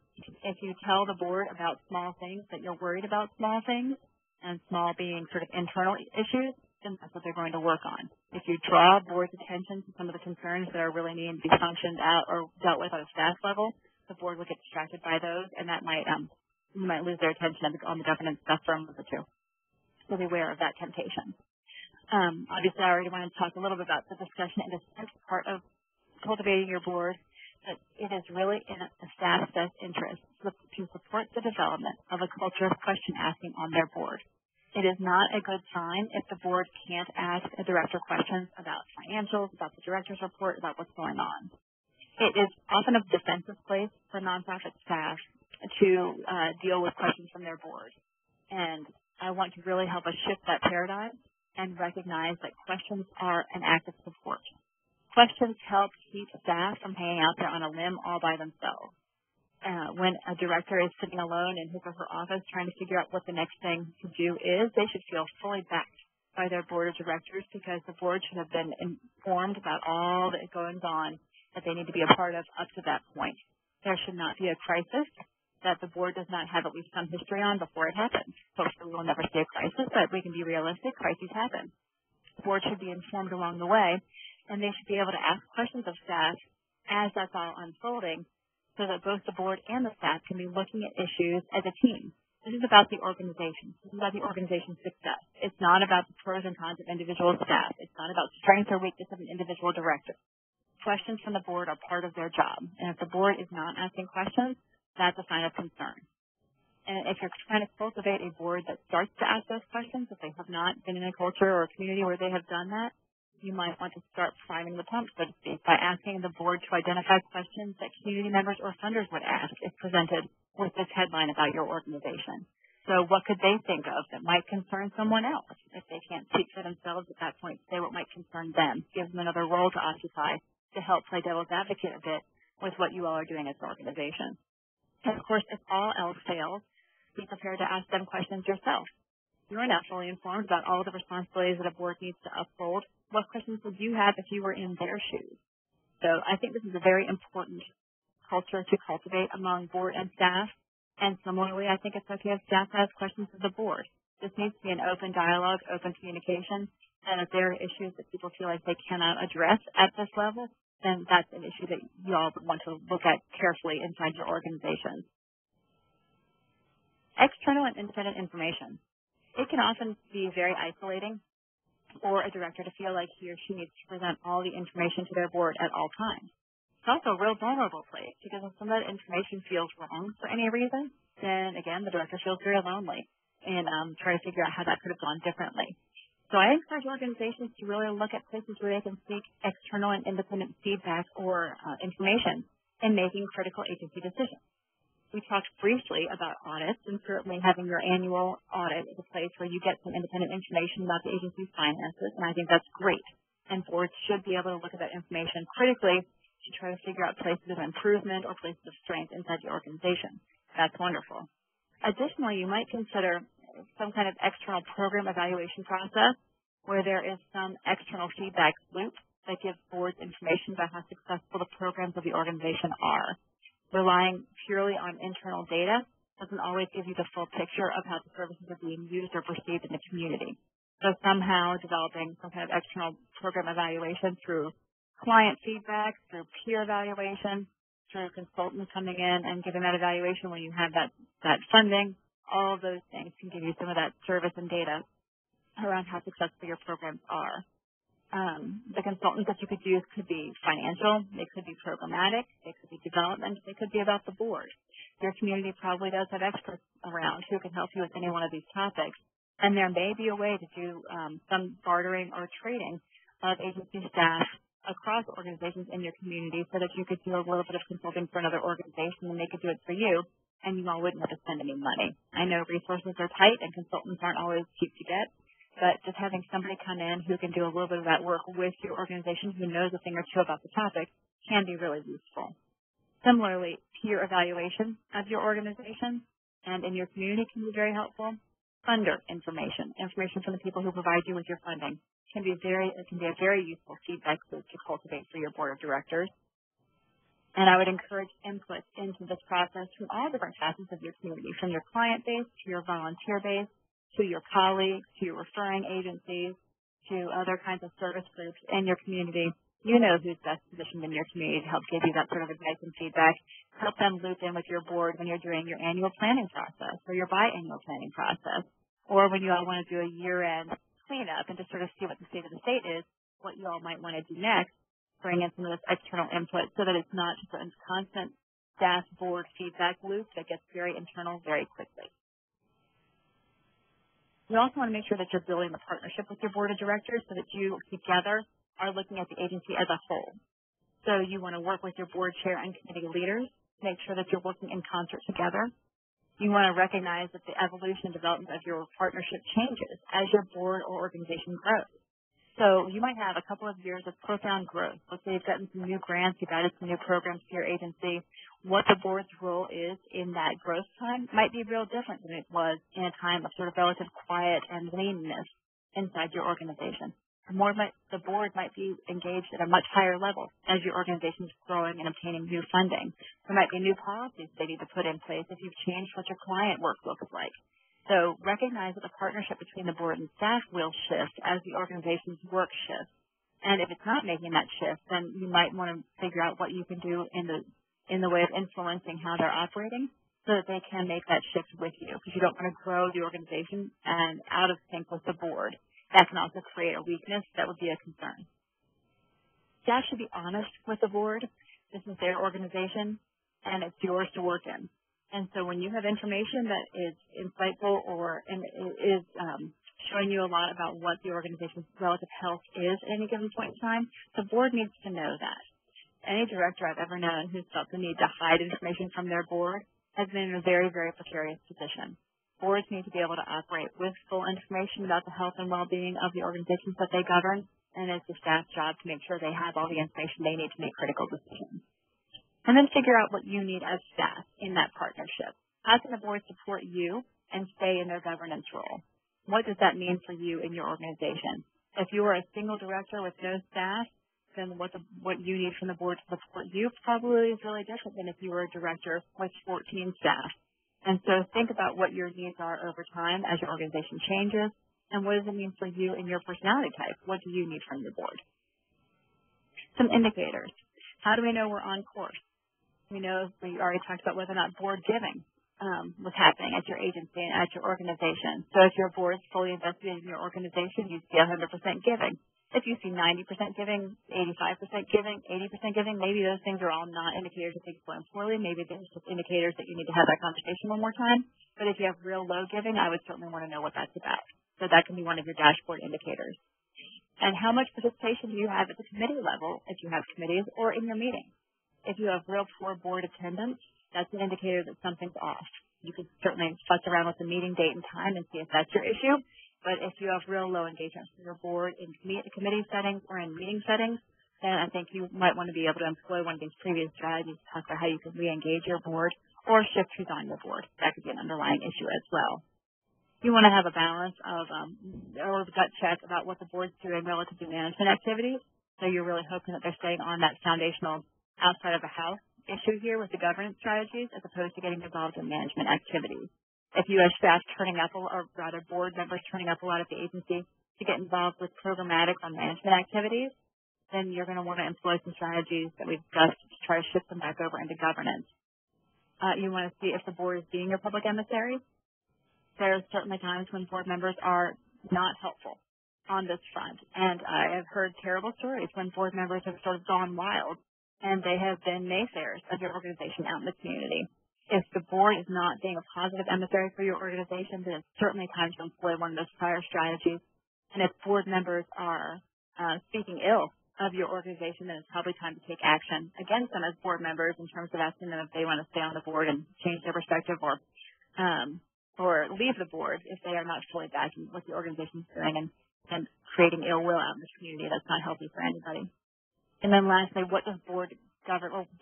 If you tell the board about small things, that you're worried about small things, and small being sort of internal issues, then that's what they're going to work on. If you draw board's attention to some of the concerns that are really needing to be functioned out or dealt with at a staff level, the board will get distracted by those, and that might you might lose their attention on the governance stuff for a month or two. So be aware of that temptation. Obviously, I already wanted to talk a little bit about the discussion and dissent part of cultivating your board, that it is really in the staff's best interest to support the development of a culture of question asking on their board. It is not a good sign if the board can't ask a director questions about financials, about the director's report, about what's going on. It is often a defensive place for nonprofit staff to deal with questions from their board. And I want to really help us shift that paradigm and recognize that questions are an act of support. Questions help keep staff from hanging out there on a limb all by themselves. When a director is sitting alone in his or her office trying to figure out what the next thing to do is, they should feel fully backed by their board of directors, because the board should have been informed about all that goes on that they need to be a part of up to that point. There should not be a crisis that the board does not have at least some history on before it happens. Hopefully we will never see a crisis, but we can be realistic. Crises happen. The board should be informed along the way, and they should be able to ask questions of staff as that's all unfolding, so that both the board and the staff can be looking at issues as a team. This is about the organization. This is about the organization's success. It's not about the pros and cons of individual staff. It's not about strength or weakness of an individual director. Questions from the board are part of their job, and if the board is not asking questions, that's a sign of concern. And if you're trying to cultivate a board that starts to ask those questions, if they have not been in a culture or a community where they have done that, you might want to start priming the pump, so to speak, by asking the board to identify questions that community members or funders would ask if presented with this headline about your organization. So what could they think of that might concern someone else? If they can't speak for themselves at that point, say what might concern them. Give them another role to occupy to help play devil's advocate a bit with what you all are doing as an organization. And of course, if all else fails, be prepared to ask them questions yourself. You are now fully informed about all the responsibilities that a board needs to uphold. What questions would you have if you were in their shoes? So I think this is a very important culture to cultivate among board and staff. And similarly, I think it's okay if staff has questions of the board. This needs to be an open dialogue, open communication, and if there are issues that people feel like they cannot address at this level, then that's an issue that you all would want to look at carefully inside your organization. External and independent information. It can often be very isolating for a director to feel like he or she needs to present all the information to their board at all times. It's also a real vulnerable place, because if some of that information feels wrong for any reason, then again, the director feels very lonely and try to figure out how that could have gone differently. So I encourage organizations to really look at places where they can seek external and independent feedback or information in making critical agency decisions. We talked briefly about audits, and certainly having your annual audit is a place where you get some independent information about the agency's finances, and I think that's great. And boards should be able to look at that information critically to try to figure out places of improvement or places of strength inside the organization. That's wonderful. Additionally, you might consider some kind of external program evaluation process where there is some external feedback loop that gives boards information about how successful the programs of the organization are. Relying purely on internal data doesn't always give you the full picture of how the services are being used or perceived in the community. So somehow developing some kind of external program evaluation through client feedback, through peer evaluation, through consultants coming in and giving that evaluation when you have that funding, all of those things can give you some of that service and data around how successful your programs are. The consultants that you could use could be financial, they could be programmatic, they could be development, they could be about the board. Your community probably does have experts around who can help you with any one of these topics, and there may be a way to do some bartering or trading of agency staff across organizations in your community so that you could do a little bit of consulting for another organization and they could do it for you, and you all wouldn't have to spend any money. I know resources are tight and consultants aren't always cheap to get, but just having somebody come in who can do a little bit of that work with your organization, who knows a thing or two about the topic, can be really useful. Similarly, peer evaluation of your organization and in your community can be very helpful. Funder information from the people who provide you with your funding. It can be a very useful feedback loop to cultivate for your board of directors. And I would encourage input into this process from all different facets of your community, from your client base to your volunteer base, to your colleagues, to your referring agencies, to other kinds of service groups in your community. You know who's best positioned in your community to help give you that sort of advice and feedback. Help them loop in with your board when you're doing your annual planning process or your biannual planning process, or when you all want to do a year-end cleanup and just sort of see what the state of the state is, what you all might want to do next. Bring in some of this external input so that it's not just a constant dashboard feedback loop that gets very internal very quickly. You also want to make sure that you're building the partnership with your board of directors so that you together are looking at the agency as a whole. So you want to work with your board chair and committee leaders, make sure that you're working in concert together. You want to recognize that the evolution and development of your partnership changes as your board or organization grows. So you might have a couple of years of profound growth. Let's say you've gotten some new grants, you've added some new programs to your agency. What the board's role is in that growth time might be real different than it was in a time of sort of relative quiet and leanness inside your organization. The board might be engaged at a much higher level as your organization is growing and obtaining new funding. There might be new policies they need to put in place if you've changed what your client work looks like. So recognize that the partnership between the board and staff will shift as the organization's work shifts. And if it's not making that shift, then you might want to figure out what you can do in the way of influencing how they're operating so that they can make that shift with you, because you don't want to grow the organization and out of sync with the board. That can also create a weakness that would be a concern. Staff should be honest with the board. This is their organization, and it's yours to work in. And so when you have information that is insightful and is showing you a lot about what the organization's relative health is at any given point in time, the board needs to know that. Any director I've ever known who's felt the need to hide information from their board has been in a very, very precarious position. Boards need to be able to operate with full information about the health and well-being of the organizations that they govern, and it's the staff's job to make sure they have all the information they need to make critical decisions. And then figure out what you need as staff in that partnership. How can the board support you and stay in their governance role? What does that mean for you in your organization? If you are a single director with no staff, then what you need from the board to support you probably is really different than if you were a director with 14 staff. And so think about what your needs are over time as your organization changes, and what does it mean for you and your personality type? What do you need from your board? Some indicators. How do we know we're on course? We already talked about whether or not board giving was happening at your agency and at your organization. So if your board's fully invested in your organization, you see 100% giving. If you see 90% giving, 85% giving, 80% giving, maybe those things are all not indicators of things going poorly. Maybe they're just indicators that you need to have that conversation one more time. But if you have real low giving, I would certainly want to know what that's about. So that can be one of your dashboard indicators. And how much participation do you have at the committee level, if you have committees, or in your meetings? If you have real poor board attendance, that's an indicator that something's off. You could certainly fuss around with the meeting date and time and see if that's your issue. But if you have real low engagement from your board in committee settings or in meeting settings, then I think you might want to be able to employ one of these previous strategies to talk about how you can re-engage your board or shift who's on your board. That could be an underlying issue as well. You want to have a balance of or gut check about what the board's doing relative to management activities. So you're really hoping that they're staying on that foundational outside of the house issue here with the governance strategies as opposed to getting involved in management activities. If you have staff turning up, or rather board members turning up a lot at the agency to get involved with programmatic or management activities, then you're going to want to employ some strategies that we've discussed to try to shift them back over into governance. You want to see if the board is being your public emissary. There are certainly times when board members are not helpful on this front. And I have heard terrible stories when board members have sort of gone wild and they have been naysayers of your organization out in the community. If the board is not being a positive emissary for your organization, then it's certainly time to employ one of those prior strategies. And if board members are speaking ill of your organization, then it's probably time to take action against them as board members in terms of asking them if they want to stay on the board and change their perspective or leave the board if they are not fully backing what the organization is doing and creating ill will out in the community. That's not healthy for anybody. And then lastly, what does board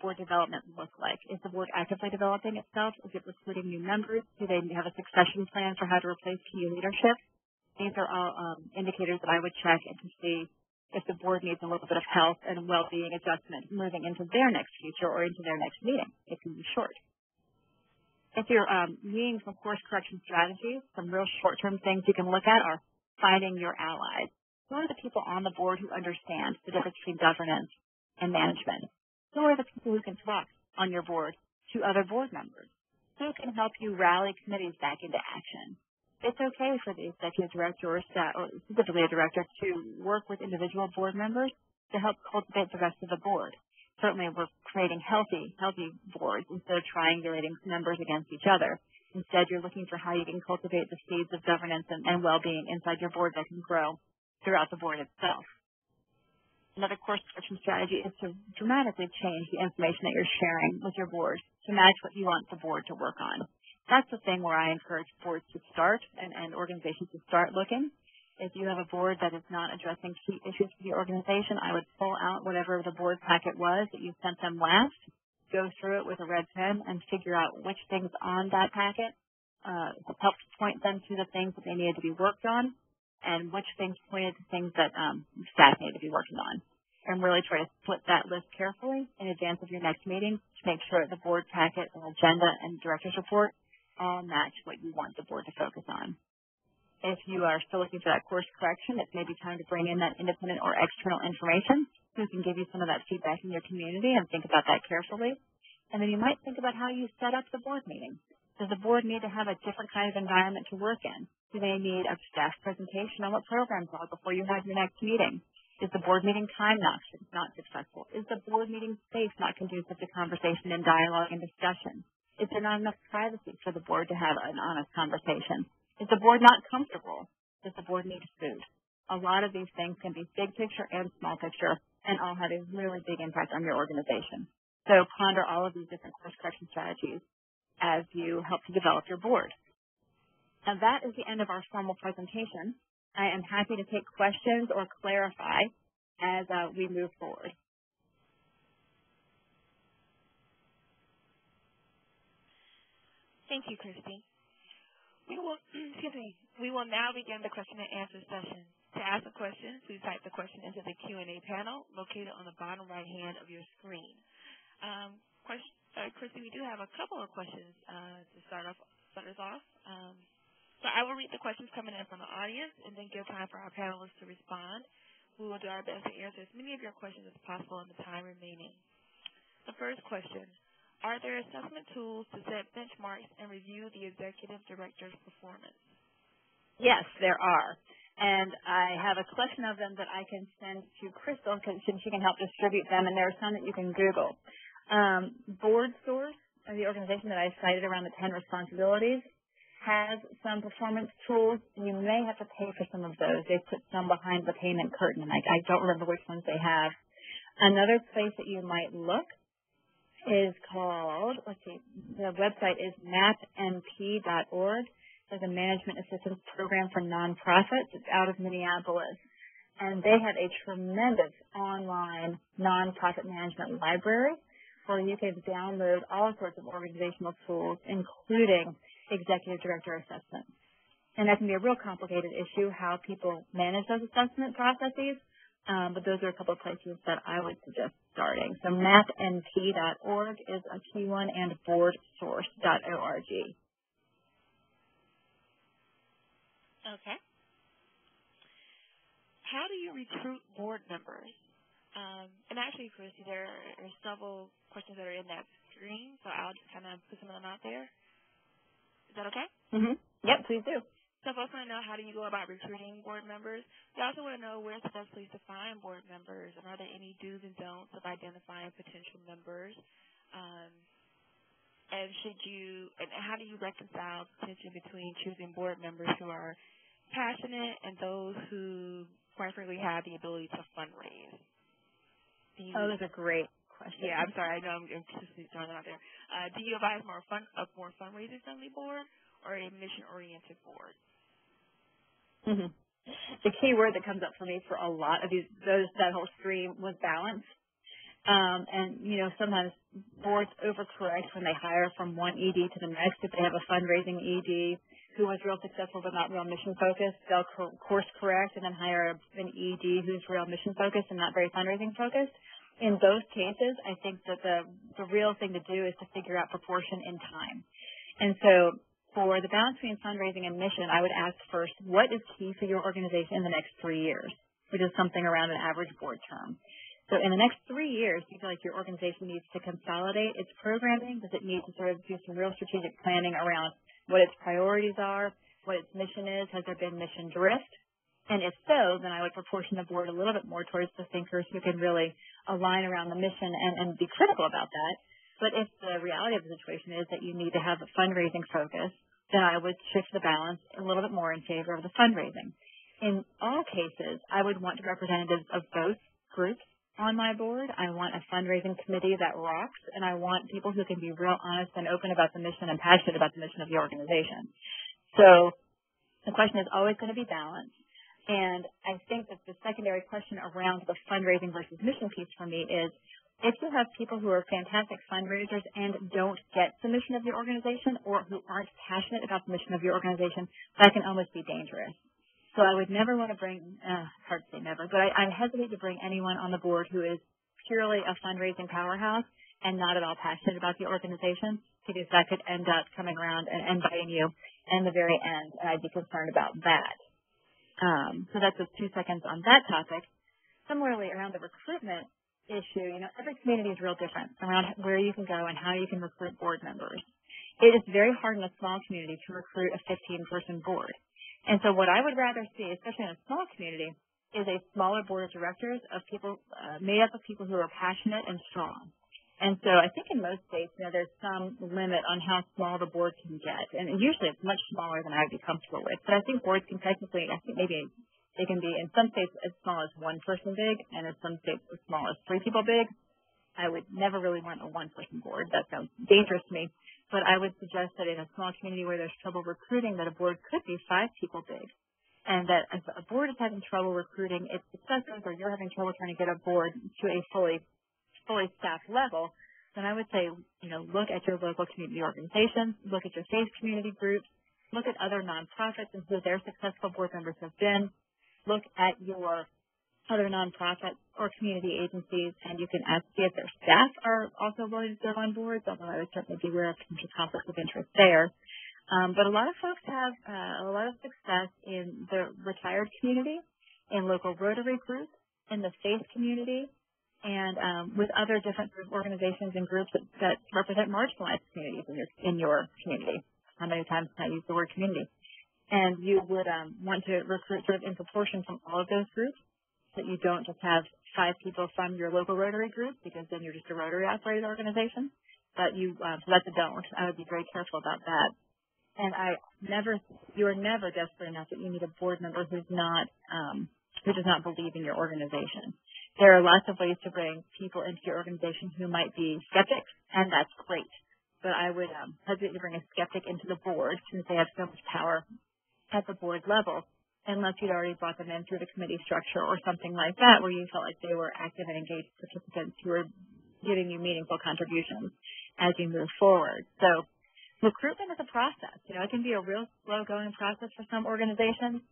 board development look like? Is the board actively developing itself? Is it recruiting new members? Do they have a succession plan for how to replace key leadership? These are all indicators that I would check and to see if the board needs a little bit of health and well-being adjustment moving into their next future or into their next meeting. It can be short. If you're needing some course correction strategies, some real short-term things you can look at are finding your allies. Who are the people on the board who understand the difference between governance and management? Who are the people who can talk on your board to other board members? Who can help you rally committees back into action? It's okay for the executive director or staff, or specifically a director, to work with individual board members to help cultivate the rest of the board. Certainly, we're creating healthy boards instead of triangulating members against each other. Instead, you're looking for how you can cultivate the seeds of governance and well-being inside your board that can grow throughout the board itself. Another course correction strategy is to dramatically change the information that you're sharing with your board to match what you want the board to work on. That's the thing where I encourage boards to start and organizations to start looking. If you have a board that is not addressing key issues for the organization, I would pull out whatever the board packet was that you sent them last, go through it with a red pen, and figure out which things on that packet helped point them to the things that they needed to be worked on, and which things pointed to things that staff needed to be working on. And really try to split that list carefully in advance of your next meeting to make sure the board packet and agenda and director's report all match what you want the board to focus on. If you are still looking for that course correction, it's maybe time to bring in that independent or external information who can give you some of that feedback in your community and think about that carefully. And then you might think about how you set up the board meeting. Does the board need to have a different kind of environment to work in? Do they need a staff presentation on what programs are before you have your next meeting? Is the board meeting time not successful? Is the board meeting space not conducive to conversation and dialogue and discussion? Is there not enough privacy for the board to have an honest conversation? Is the board not comfortable? Does the board need food? A lot of these things can be big picture and small picture and all have a really big impact on your organization. So ponder all of these different course correction strategies as you help to develop your board. Now that is the end of our formal presentation. I am happy to take questions or clarify as we move forward. Thank you, Christy. We will now begin the question and answer session. To ask a question, please type the question into the Q&A panel located on the bottom right hand of your screen. Christy, we do have a couple of questions to start us off. So I will read the questions coming in from the audience and then give time for our panelists to respond. We will do our best to answer as many of your questions as possible in the time remaining. The first question: are there assessment tools to set benchmarks and review the executive director's performance? Yes, there are. And I have a collection of them that I can send to Crystal because she can help distribute them, and there are some that you can Google. Board Source, the organization that I cited around the 10 responsibilities, has some performance tools. You may have to pay for some of those. They put some behind the payment curtain, and I don't remember which ones they have. Another place that you might look is called, the website is mapnp.org. There's a management assistance program for nonprofits. It's out of Minneapolis. And they have a tremendous online nonprofit management library where you can download all sorts of organizational tools, including executive director assessments. And that can be a real complicated issue, how people manage those assessment processes. But those are a couple of places that I would suggest starting. So mapnp.org is a key one, and boardsource.org. Okay. How do you recruit board members? And actually, Christy, there are several questions that are in that screen, so I'll just kind of put some of them out there. Is that okay? Mm-hmm. Yep, please do. So folks want to know, how do you go about recruiting board members? We also want to know, where's the best place to find board members, and are there any do's and don'ts of identifying potential members? And how do you reconcile the tension between choosing board members who are passionate and those who, quite frankly, have the ability to fundraise? Those are great questions. Yeah, I'm sorry. I know I'm just throwing that out there. Do you advise more fundraising-friendly board or a mission-oriented board? Mm-hmm. The key word that comes up for me for a lot of that whole stream was balance. And, sometimes boards overcorrect when they hire from one ED to the next. If they have a fundraising ED who was real successful but not real mission focused, they'll course correct and then hire an ED who's real mission focused and not very fundraising focused. In those cases, I think that the real thing to do is to figure out proportion in time. And so for the balance between fundraising and mission, I would ask first, what is key for your organization in the next 3 years, which is something around an average board term. So in the next 3 years, do you feel like your organization needs to consolidate its programming? Does it need to sort of do some real strategic planning around what its priorities are, what its mission is? Has there been mission drift? And if so, then I would proportion the board a little bit more towards the thinkers who can really align around the mission and be critical about that. But if the reality of the situation is that you need to have a fundraising focus, then I would shift the balance a little bit more in favor of the fundraising. In all cases, I would want representatives of both groups on my board. I want a fundraising committee that rocks, and I want people who can be real honest and open about the mission and passionate about the mission of the organization. So the question is always going to be balanced. And I think that the secondary question around the fundraising versus mission piece for me is, if you have people who are fantastic fundraisers and don't get the mission of your organization or who aren't passionate about the mission of your organization, that can almost be dangerous. So I would never want to bring, hard to say never, but I hesitate to bring anyone on the board who is purely a fundraising powerhouse and not at all passionate about the organization, because that could end up coming around and biting you in the very end, and I'd be concerned about that. So that's just 2 seconds on that topic. Similarly, around the recruitment issue, every community is real different around where you can go and how you can recruit board members. It is very hard in a small community to recruit a 15-person board. And so what I would rather see, especially in a small community, is a smaller board of directors of people made up of people who are passionate and strong. And so I think in most states, there's some limit on how small the board can get. And usually it's much smaller than I would be comfortable with. But I think boards can technically, maybe they can be in some states as small as one person big and in some states as small as 3 people big. I would never really want a one-person board. That sounds dangerous to me. But I would suggest that in a small community where there's trouble recruiting, that a board could be 5 people big. And that if a board is having trouble recruiting its successors, or you're having trouble trying to get a board to a fully staffed level, then I would say, look at your local community organizations, look at your faith community groups, look at other nonprofits and who their successful board members have been, look at your other nonprofits or community agencies, and you can see if their staff are also willing to serve on boards, although I would certainly be aware of potential conflicts of interest there. But a lot of folks have a lot of success in the retired community, in local Rotary groups, in the faith community, and with other different organizations and groups that represent marginalized communities in your community. How many times can I use the word community? And you would want to recruit sort of in proportion from all of those groups, so that you don't just have 5 people from your local Rotary group, because then you're just a Rotary operated organization. But so that's a don't. I would be very careful about that. And you are never desperate enough that you need a board member who does not believe in your organization. There are lots of ways to bring people into your organization who might be skeptics, and that's great. But I would hesitate to bring a skeptic into the board, since they have so much power at the board level, unless you'd already brought them in through the committee structure or something like that, where you felt like they were active and engaged participants who were giving you meaningful contributions as you move forward. So recruitment is a process. It can be a real slow-going process for some organizations.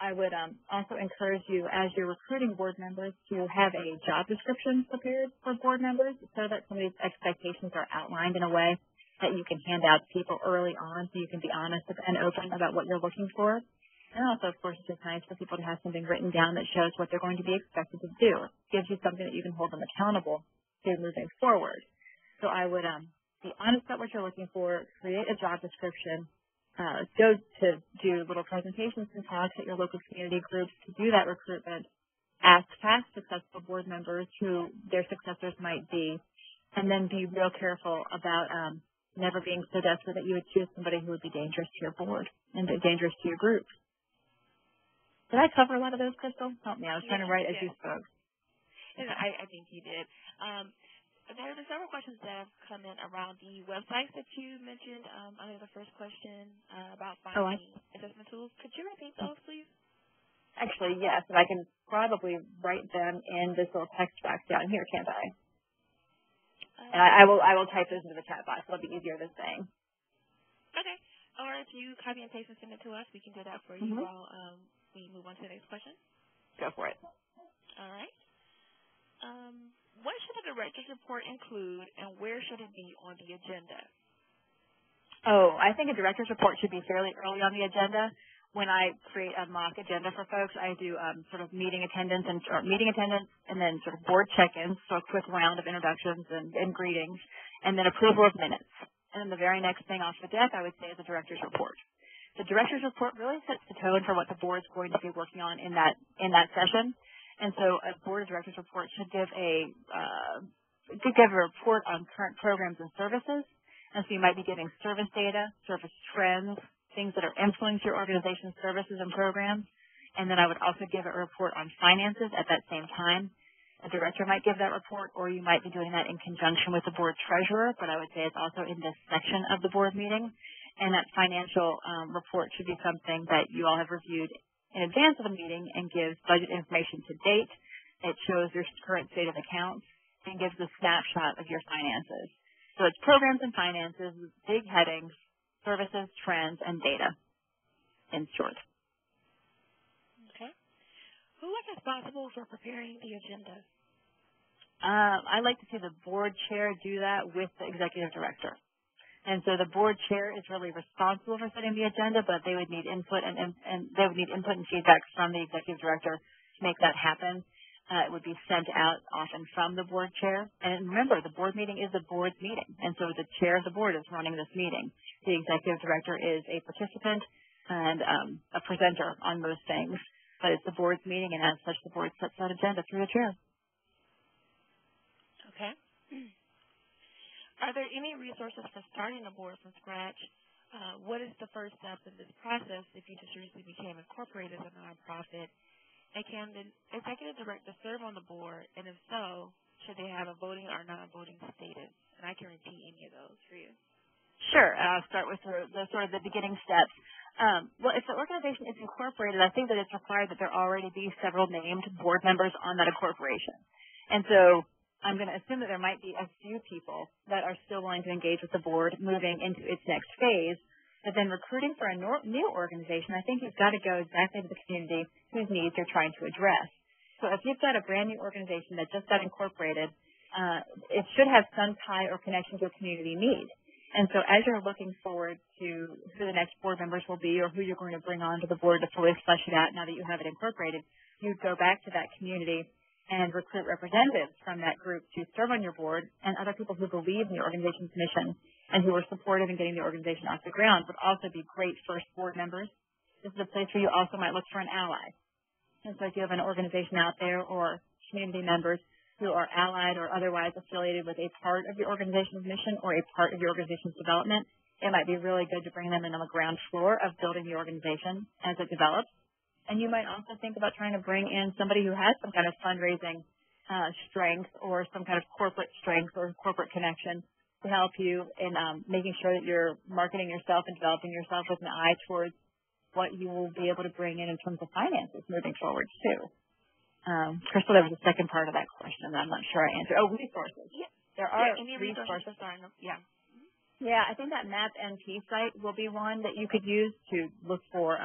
I would also encourage you, as you're recruiting board members, to have a job description prepared for board members, so that some of these expectations are outlined in a way that you can hand out to people early on, so you can be honest and open about what you're looking for. And also, of course, it's just nice for people to have something written down that shows what they're going to be expected to do. It gives you something that you can hold them accountable to moving forward. So I would be honest about what you're looking for, create a job description, go to do little presentations and talks at your local community groups to do that recruitment, ask past successful board members who their successors might be, and then be real careful about never being so desperate that you would choose somebody who would be dangerous to your board and dangerous to your group. Did I cover a lot of those, Crystal? Help me. I was trying to write as you spoke. Okay. I think you did. There are several questions that have come in around the websites that you mentioned under the first question about finding assessment tools. Could you repeat those, please? Actually, yes, and I can probably write them in this little text box down here, can't I? And I will type those into the chat box. It'll be easier this thing. Okay. Or if you copy and paste and send it to us, we can do that for you while we move on to the next question. Go for it. All right. What should a director's report include, and where should it be on the agenda? Oh, I think a director's report should be fairly early on the agenda. When I create a mock agenda for folks, I do sort of meeting attendance and then sort of board check-ins, so a quick round of introductions and greetings, and then approval of minutes. And then the very next thing off the deck, I would say, is a director's report. The director's report really sets the tone for what the board's going to be working on in that session. And so a board of directors report should give a report on current programs and services. And so you might be giving service data, service trends, things that are influencing your organization's services and programs. And then I would also give a report on finances at that same time. A director might give that report, or you might be doing that in conjunction with the board treasurer, but I would say it's also in this section of the board meeting. And that financial report should be something that you all have reviewed in advance of the meeting and gives budget information to date. It shows your current state of accounts and gives a snapshot of your finances. So it's programs and finances, big headings, services, trends, and data, in short. Okay. Who is responsible for preparing the agenda? I like to see the board chair do that with the executive director. And so the board chair is really responsible for setting the agenda, but they would need input and they would need input and feedback from the executive director to make that happen. It would be sent out often from the board chair. And remember, the board meeting is the board's meeting, and so the chair of the board is running this meeting. The executive director is a participant and a presenter on most things, but it's the board's meeting, and as such, the board sets that agenda through the chair. Okay. Are there any resources for starting a board from scratch? What is the first step in this process if you just recently became incorporated as a nonprofit? And can the executive director serve on the board? And if so, should they have a voting or non-voting status? And I can repeat any of those for you. Sure. I'll start with the sort of the beginning steps. Well, if the organization is incorporated, I think that it's required that there already be several named board members on that incorporation. And so I'm going to assume that there might be a few people that are still willing to engage with the board moving into its next phase. But then recruiting for a new organization, I think you've got to go exactly to the community whose needs you're trying to address. So if you've got a brand new organization that just got incorporated, it should have some tie or connection to a community need. And so as you're looking forward to who the next board members will be or who you're going to bring onto the board to fully flesh it out now that you have it incorporated, you'd go back to that community and recruit representatives from that group to serve on your board, and other people who believe in the organization's mission and who are supportive in getting the organization off the ground would also be great first board members. This is a place where you also might look for an ally. And so if you have an organization out there or community members who are allied or otherwise affiliated with a part of your organization's mission or a part of your organization's development, it might be really good to bring them in on the ground floor of building the organization as it develops. And you might also think about trying to bring in somebody who has some kind of fundraising strength or some kind of corporate strength or corporate connection to help you in making sure that you're marketing yourself and developing yourself with an eye towards what you will be able to bring in terms of finances moving forward, too. Crystal, there was a second part of that question that I'm not sure I answered. Oh, resources. Yeah. There are any resources. Yeah. Yeah, I think that MapNP site will be one that you could use to look for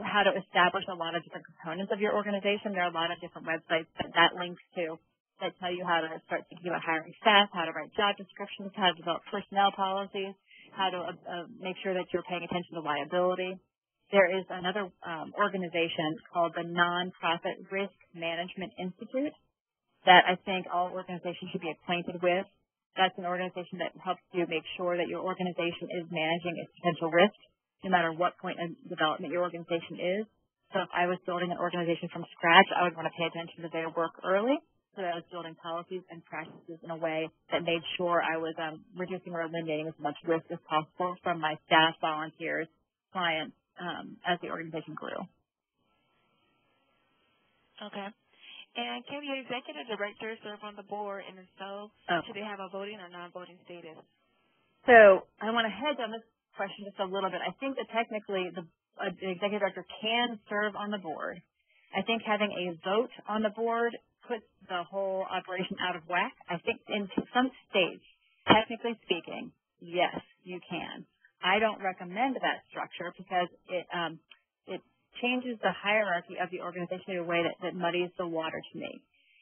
how to establish a lot of different components of your organization. There are a lot of different websites that links to that tell you how to start thinking about hiring staff, how to write job descriptions, how to develop personnel policies, how to make sure that you're paying attention to liability. There is another organization called the Nonprofit Risk Management Institute that I think all organizations should be acquainted with. That's an organization that helps you make sure that your organization is managing its potential risk, no matter what point in development your organization is. So if I was building an organization from scratch, I would want to pay attention to their work early so that I was building policies and practices in a way that made sure I was reducing or eliminating as much risk as possible from my staff, volunteers, clients, as the organization grew. Okay. And can the executive director serve on the board, and if so, should they have a voting or non-voting status? So I want to hedge on this question just a little bit. I think that technically the executive director can serve on the board. I think having a vote on the board puts the whole operation out of whack? I think in some states, technically speaking, yes, you can. I don't recommend that structure because it changes the hierarchy of the organization in a way that muddies the water to me.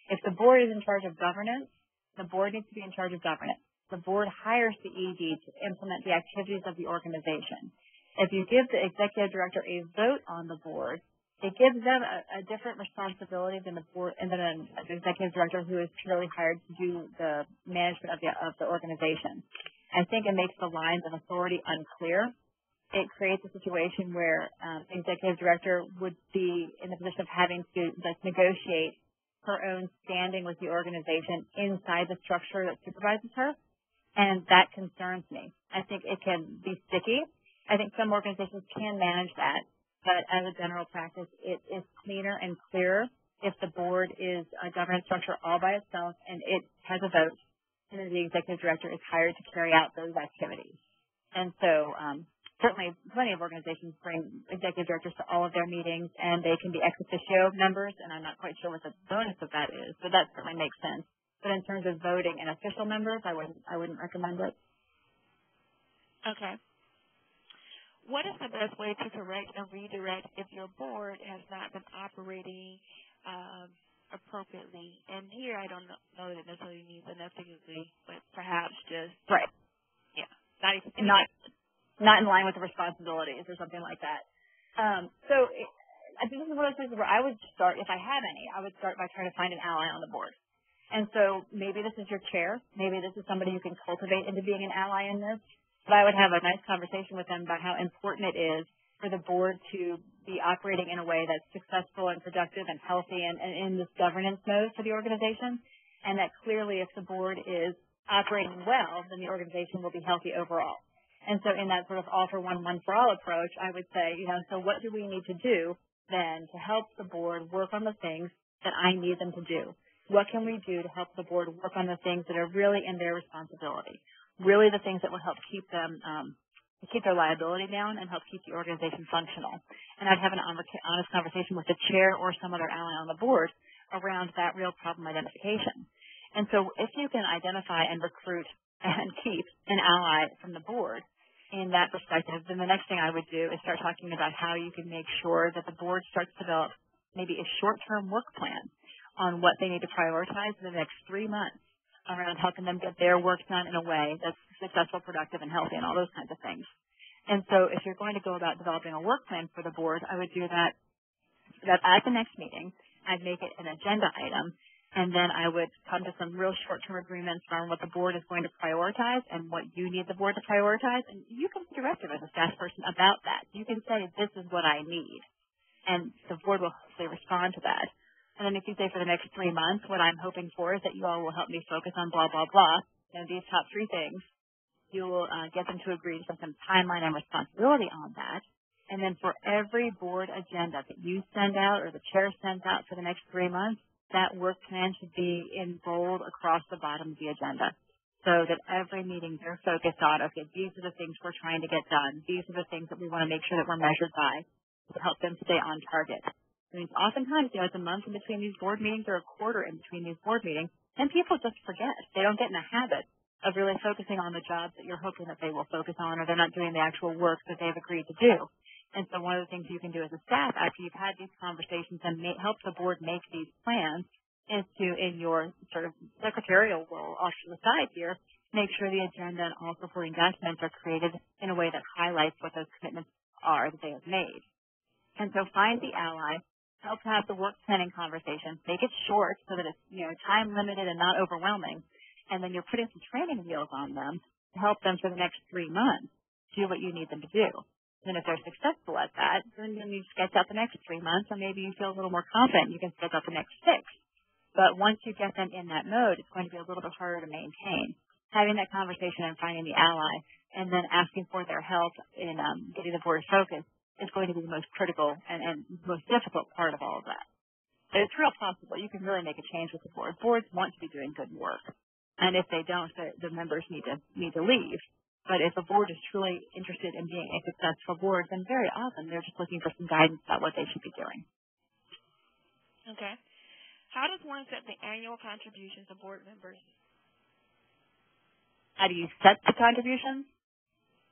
If the board is in charge of governance, the board needs to be in charge of governance. The board hires the ED to implement the activities of the organization. If you give the executive director a vote on the board, it gives them a different responsibility than the board and than an executive director who is purely hired to do the management of the organization. I think it makes the lines of authority unclear. It creates a situation where the executive director would be in the position of having to negotiate her own standing with the organization inside the structure that supervises her, and that concerns me. I think it can be sticky. I think some organizations can manage that. But as a general practice, it is cleaner and clearer if the board is a governance structure all by itself and it has a vote, and then the executive director is hired to carry out those activities. And so certainly plenty of organizations bring executive directors to all of their meetings, and they can be ex officio members, and I'm not quite sure what the bonus of that is, but that certainly makes sense. But in terms of voting and official members, I wouldn't recommend it. Okay. What is the best way to correct and redirect if your board has not been operating appropriately? And here I don't know that it necessarily means ineffectively, but perhaps just right. Yeah, not in line with the responsibilities or something like that. So I think this is one of those places where I would start, if I had any, I would start by trying to find an ally on the board. And so maybe this is your chair. Maybe this is somebody you can cultivate into being an ally in this. But I would have a nice conversation with them about how important it is for the board to be operating in a way that's successful and productive and healthy and in this governance mode for the organization. And that clearly if the board is operating well, then the organization will be healthy overall. And so in that sort of all for one, one for all approach, I would say, so what do we need to do then to help the board work on the things that I need them to do? What can we do to help the board work on the things that are really in their responsibility? Really the things that will help keep them, keep their liability down and help keep the organization functional. And I'd have an honest conversation with the chair or some other ally on the board around that real problem identification. And so if you can identify and recruit and keep an ally from the board in that perspective, then the next thing I would do is start talking about how you can make sure that the board starts to develop maybe a short-term work plan on what they need to prioritize in the next 3 months around helping them get their work done in a way that's successful, productive, and healthy and all those kinds of things. And so if you're going to go about developing a work plan for the board, I would do that at the next meeting. I'd make it an agenda item, and then I would come to some real short-term agreements on what the board is going to prioritize and what you need the board to prioritize. And you can be directive as a staff person about that. You can say, this is what I need. And the board will hopefully respond to that. And then if you say for the next 3 months, what I'm hoping for is that you all will help me focus on blah, blah, blah, these top 3 things, you will get them to agree to some timeline and responsibility on that. And then for every board agenda that you send out or the chair sends out for the next 3 months, that work plan should be in bold across the bottom of the agenda so that every meeting they're focused on, okay, these are the things we're trying to get done. These are the things that we want to make sure that we're measured by to help them stay on target. I mean, oftentimes, it's a month in between these board meetings or a quarter in between these board meetings, and people just forget. They don't get in the habit of really focusing on the jobs that you're hoping that they will focus on, or they're not doing the actual work that they've agreed to do. And so one of the things you can do as a staff after you've had these conversations and help the board make these plans is to, in your sort of secretarial role off to the side here, make sure the agenda and all supporting documents are created in a way that highlights what those commitments are that they have made. And so find the ally. Help have the work planning conversation. Make it short so that it's, time limited and not overwhelming. And then you're putting some training wheels on them to help them for the next 3 months do what you need them to do. Then if they're successful at that, then you sketch out the next 3 months, and maybe you feel a little more confident. You can sketch out the next 6. But once you get them in that mode, it's going to be a little bit harder to maintain. Having that conversation and finding the ally and then asking for their help in getting the board focused is going to be the most critical and most difficult part of all of that. But it's real possible. You can really make a change with the board. Boards want to be doing good work. And if they don't, the members need to leave. But if a board is truly interested in being a successful board, then very often they're just looking for some guidance about what they should be doing. Okay. How does one set the annual contributions of board members? How do you set the contributions?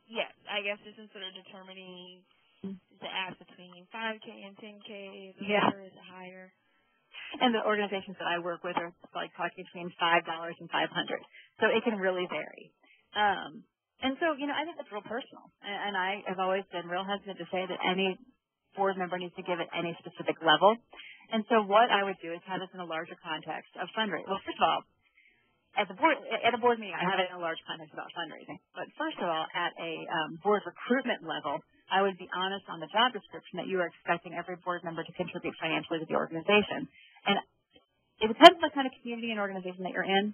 Yes, I guess this is sort of determining the ask between 5K and 10K, is it lower, is it higher? And the organizations that I work with are like talking between $5 and $500. So it can really vary. And so, I think it's real personal. And I have always been real hesitant to say that any board member needs to give at any specific level. And so what I would do is have this in a larger context of fundraising. Well, first of all, at a board meeting, I have it in a large context about fundraising. But first of all, at a board recruitment level, I would be honest on the job description that you are expecting every board member to contribute financially to the organization. And it depends on the kind of community and organization that you're in.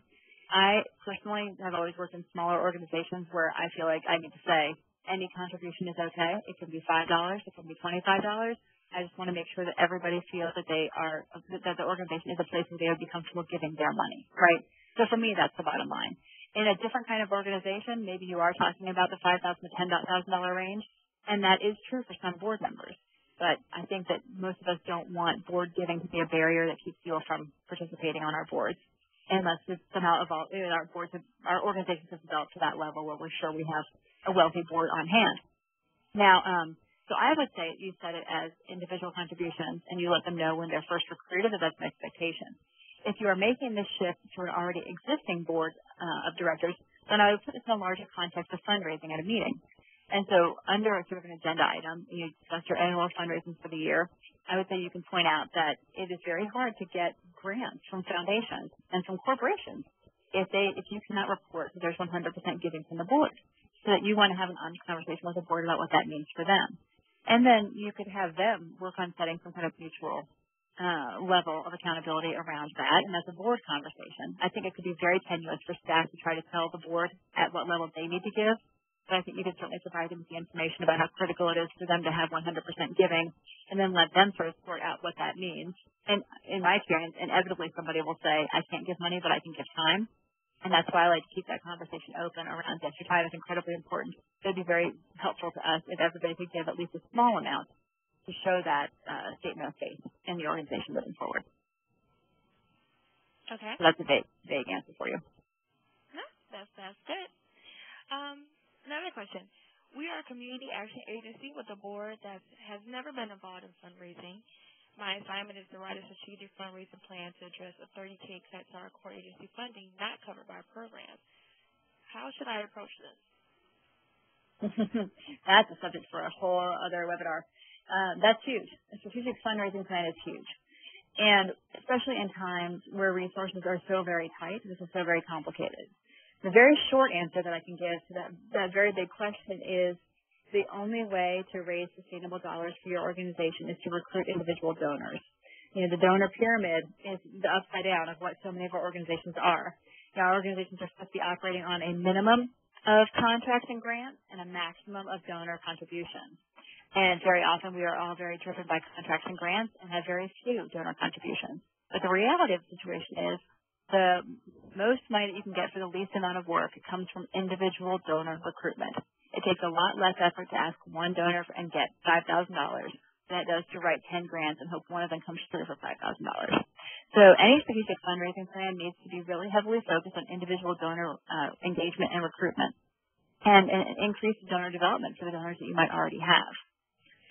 I personally have always worked in smaller organizations where I feel like I need to say any contribution is okay. It can be $5, it can be $25. I just want to make sure that everybody feels that that the organization is a place where they would be comfortable giving their money, right? So for me, that's the bottom line. In a different kind of organization, maybe you are talking about the $5,000 to $10,000 range, and that is true for some board members. But I think that most of us don't want board giving to be a barrier that keeps people from participating on our boards, unless it's somehow evolved, our organizations have developed to that level where we're sure we have a wealthy board on hand. Now, so I would say you set it as individual contributions, and you let them know when they're first recruited that that's an expectation. If you are making this shift to an already existing board of directors, then I would put this in a larger context of fundraising at a meeting. And so under a sort of an agenda item, you discuss your annual fundraising for the year. I would say you can point out that it is very hard to get grants from foundations and from corporations if you cannot report that there's 100% giving from the board. So that you want to have an honest conversation with the board about what that means for them. And then you could have them work on setting some kind of mutual level of accountability around that, and that's a board conversation. I think it could be very tenuous for staff to try to tell the board at what level they need to give, but I think you could certainly provide them with the information about how critical it is for them to have 100% giving, and then let them sort of sort out what that means. And in my experience, inevitably somebody will say, I can't give money, but I can give time. And that's why I like to keep that conversation open around, yes, your time is incredibly important. It would be very helpful to us if everybody could give at least a small amount to show that statement of faith in the organization moving forward. Okay. So that's a vague answer for you. No, that's good. Another question. We are a community action agency with a board that has never been involved in fundraising. My assignment is to write a strategic fundraising plan to address a 30K cut to our core agency funding not covered by programs. How should I approach this? That's a subject for a whole other webinar. That's huge. A strategic fundraising plan is huge. And especially in times where resources are so very tight, this is so very complicated. The very short answer that I can give to that very big question is the only way to raise sustainable dollars for your organization is to recruit individual donors. The donor pyramid is the upside down of what so many of our organizations are. Our organizations are supposed to be operating on a minimum of contracts and grants and a maximum of donor contributions. And very often we are all very driven by contracts and grants and have very few donor contributions. But the reality of the situation is the most money that you can get for the least amount of work comes from individual donor recruitment. It takes a lot less effort to ask one donor and get $5,000 than it does to write 10 grants and hope one of them comes through for $5,000. So any strategic fundraising plan needs to be really heavily focused on individual donor engagement and recruitment and increase donor development for the donors that you might already have.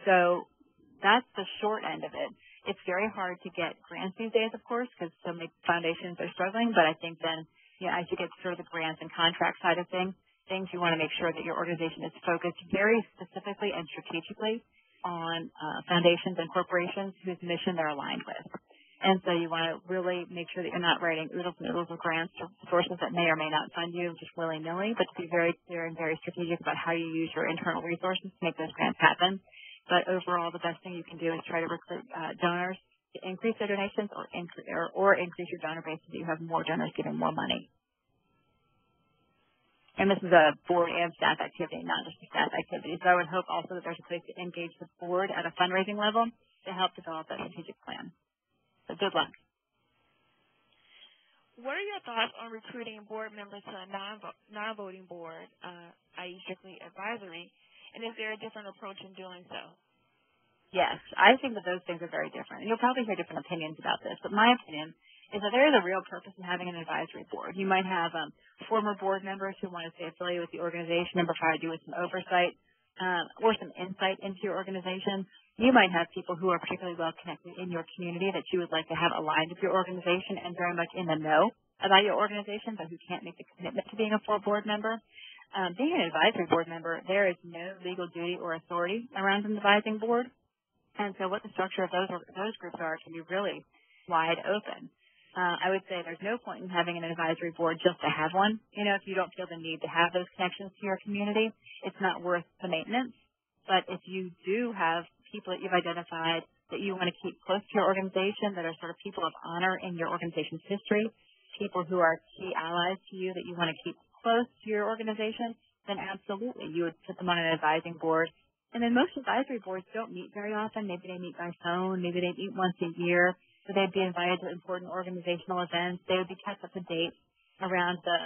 So that's the short end of it. It's very hard to get grants these days, of course, because so many foundations are struggling. But I think then, as you get to sort of the grants and contract side of things, you want to make sure that your organization is focused very specifically and strategically on foundations and corporations whose mission they're aligned with. And so you want to really make sure that you're not writing oodles and oodles of grants to sources that may or may not fund you just willy-nilly, but to be very clear and very strategic about how you use your internal resources to make those grants happen. But overall, the best thing you can do is try to recruit donors to increase their donations or increase your donor base so that you have more donors giving more money. And this is a board and staff activity, not just a staff activity. So I would hope also that there's a place to engage the board at a fundraising level to help develop that strategic plan. So good luck. What are your thoughts on recruiting board members to a non-voting board, i.e. strictly advisory, and is there a different approach in doing so? Yes, I think that those things are very different. And you'll probably hear different opinions about this, but my opinion is that there is a real purpose in having an advisory board. You might have former board members who want to stay affiliated with the organization and provide you with some oversight or some insight into your organization. You might have people who are particularly well connected in your community that you would like to have aligned with your organization and very much in the know about your organization, but who can't make the commitment to being a full board member. Being an advisory board member, there is no legal duty or authority around an advising board. And so what the structure of those groups are can be really wide open. I would say there's no point in having an advisory board just to have one. You know, if you don't feel the need to have those connections to your community, it's not worth the maintenance. But if you do have people that you've identified that you want to keep close to your organization, that are sort of people of honor in your organization's history, people who are key allies to you that you want to keep close to your organization, then absolutely you would put them on an advising board. And then most advisory boards don't meet very often. Maybe they meet by phone. Maybe they meet once a year. So they'd be invited to important organizational events. They would be kept up to date around the